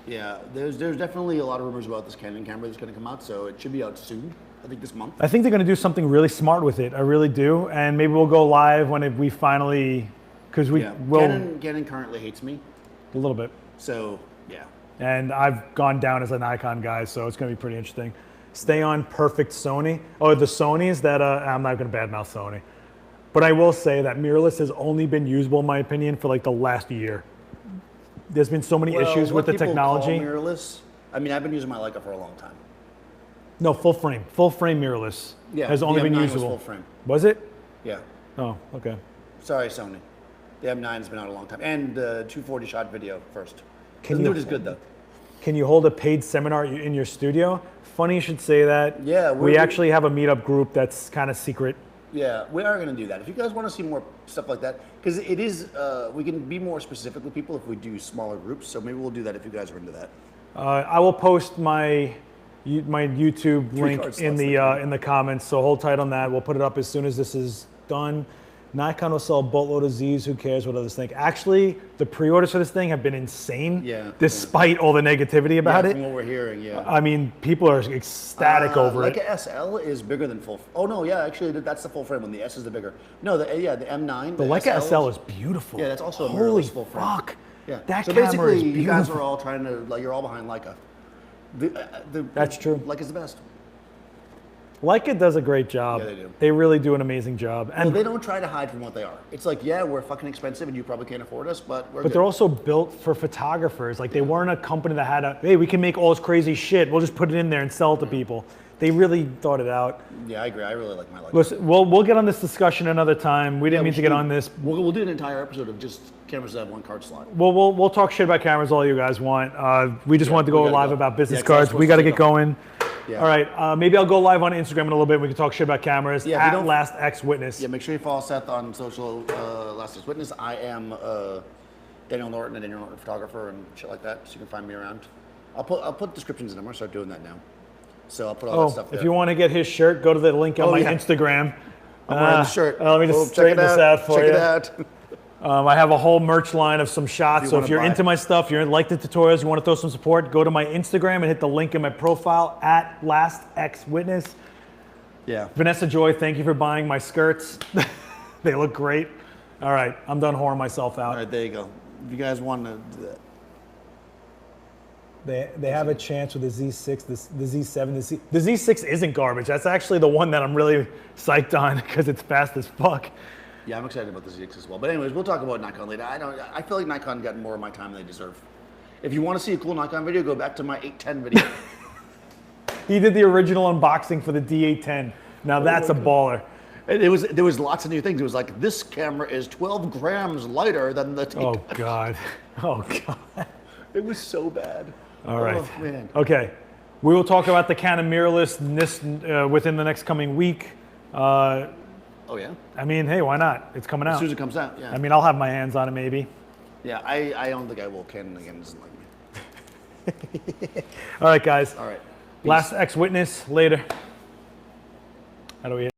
Yeah, there's definitely a lot of rumors about this Canon camera that's going to come out, so it should be out soon. I think this month. I think they're going to do something really smart with it. I really do. And maybe we'll go live when we finally, because we Yeah. will Canon currently hates me, a little bit. so yeah. And I've gone down as a Nikon guy, so it's going to be pretty interesting. Stay on perfect Sony. Oh, the Sonys that, I'm not going to badmouth Sony. But I will say that mirrorless has only been usable, in my opinion, for like the last year. There's been so many issues with the technology. Call mirrorless. I mean, I've been using my Leica for a long time. No, full frame mirrorless Yeah, has only the been M9 was usable. full frame. Was it? Yeah. Oh, okay. Sorry, Sony. The M9's been out a long time, and the 240 shot video first. Can Doesn't you- do it as good though. Can you hold a paid seminar in your studio? Funny you should say that. Yeah, we actually have a meetup group that's kind of secret. Yeah, we are going to do that. If you guys want to see more stuff like that, because it is, we can be more specific with people if we do smaller groups. So maybe we'll do that if you guys are into that. I will post my YouTube link cards in the comments. So hold tight on that. We'll put it up as soon as this is done. Nikon will sell a boatload of Z's. Who cares what others think? Actually, the pre-orders for this thing have been insane. Yeah, Despite all the negativity about From it. what we're hearing, yeah. I mean, people are ecstatic over it. Leica SL is bigger than full. Oh no, yeah, actually that's the full frame one. The S is the bigger. No, the M9. The Leica SL is beautiful. Yeah, that's also a Holy mirrorless full frame. fuck. Yeah. That so camera basically, is you guys beautiful. are all trying to you're all behind Leica. That's true. Leica's the best. Leica does a great job. Yeah, they do. They really do an amazing job. Well, And they don't try to hide from what they are. It's like, yeah, we're fucking expensive and you probably can't afford us, but we're But good. they're also built for photographers. Like they weren't a company that had hey, we can make all this crazy shit. We'll just put it in there and sell it to people. They really thought it out. Yeah, I agree. I really like my Leica. Listen, we'll get on this discussion another time. We didn't mean to get on this. We'll do an entire episode of just cameras that have one card slot. We'll talk shit about cameras all you guys want. We just wanted to go we gotta live go. about business Yeah, 'cause I was cards. We supposed got to to get go. going. Yeah. All right, maybe I'll go live on Instagram in a little bit. We can talk shit about cameras. Yeah, if you at don't- Last X Witness. Yeah, make sure you follow Seth on social, Last Year's Witness. I am Daniel Norton, a Daniel Norton photographer and shit like that, so you can find me around. I'll put descriptions in. I'm gonna start doing that now. So I'll put all that stuff there. If you want to get his shirt, go to the link on Oh, my yeah. Instagram. I'm wearing the shirt. Let me just Oh, check straighten it this out for check you. it out. I have a whole merch line of some shots. you So if wanna you're buy. into my stuff, you like the tutorials, you want to throw some support, go to my Instagram and hit the link in my profile at Last X Witness. Yeah. Vanessa Joy, thank you for buying my skirts. They look great. All right, I'm done whoring myself out. All right, there you go. If you guys want to do that. They have a chance with the Z6, the Z7. The Z6 isn't garbage. That's actually the one that I'm really psyched on because it's fast as fuck. Yeah, I'm excited about the ZX as well. But anyways, we'll talk about Nikon later. I feel like Nikon got more of my time than they deserve. If you want to see a cool Nikon video, go back to my 810 video. He did the original unboxing for the D810. Now that's a baller. There was lots of new things. It was like, this camera is 12 grams lighter than the Oh God. Oh God. It was so bad. All right. Oh, man. Okay. We will talk about the Canon mirrorless within the next coming week. Oh, yeah? I mean, hey, why not? It's coming As out. soon as it comes out, yeah. I mean, I'll have my hands on it maybe. Yeah, I don't think I will. Canon again doesn't like me. All right, guys. All right. Last X Witness later. How do we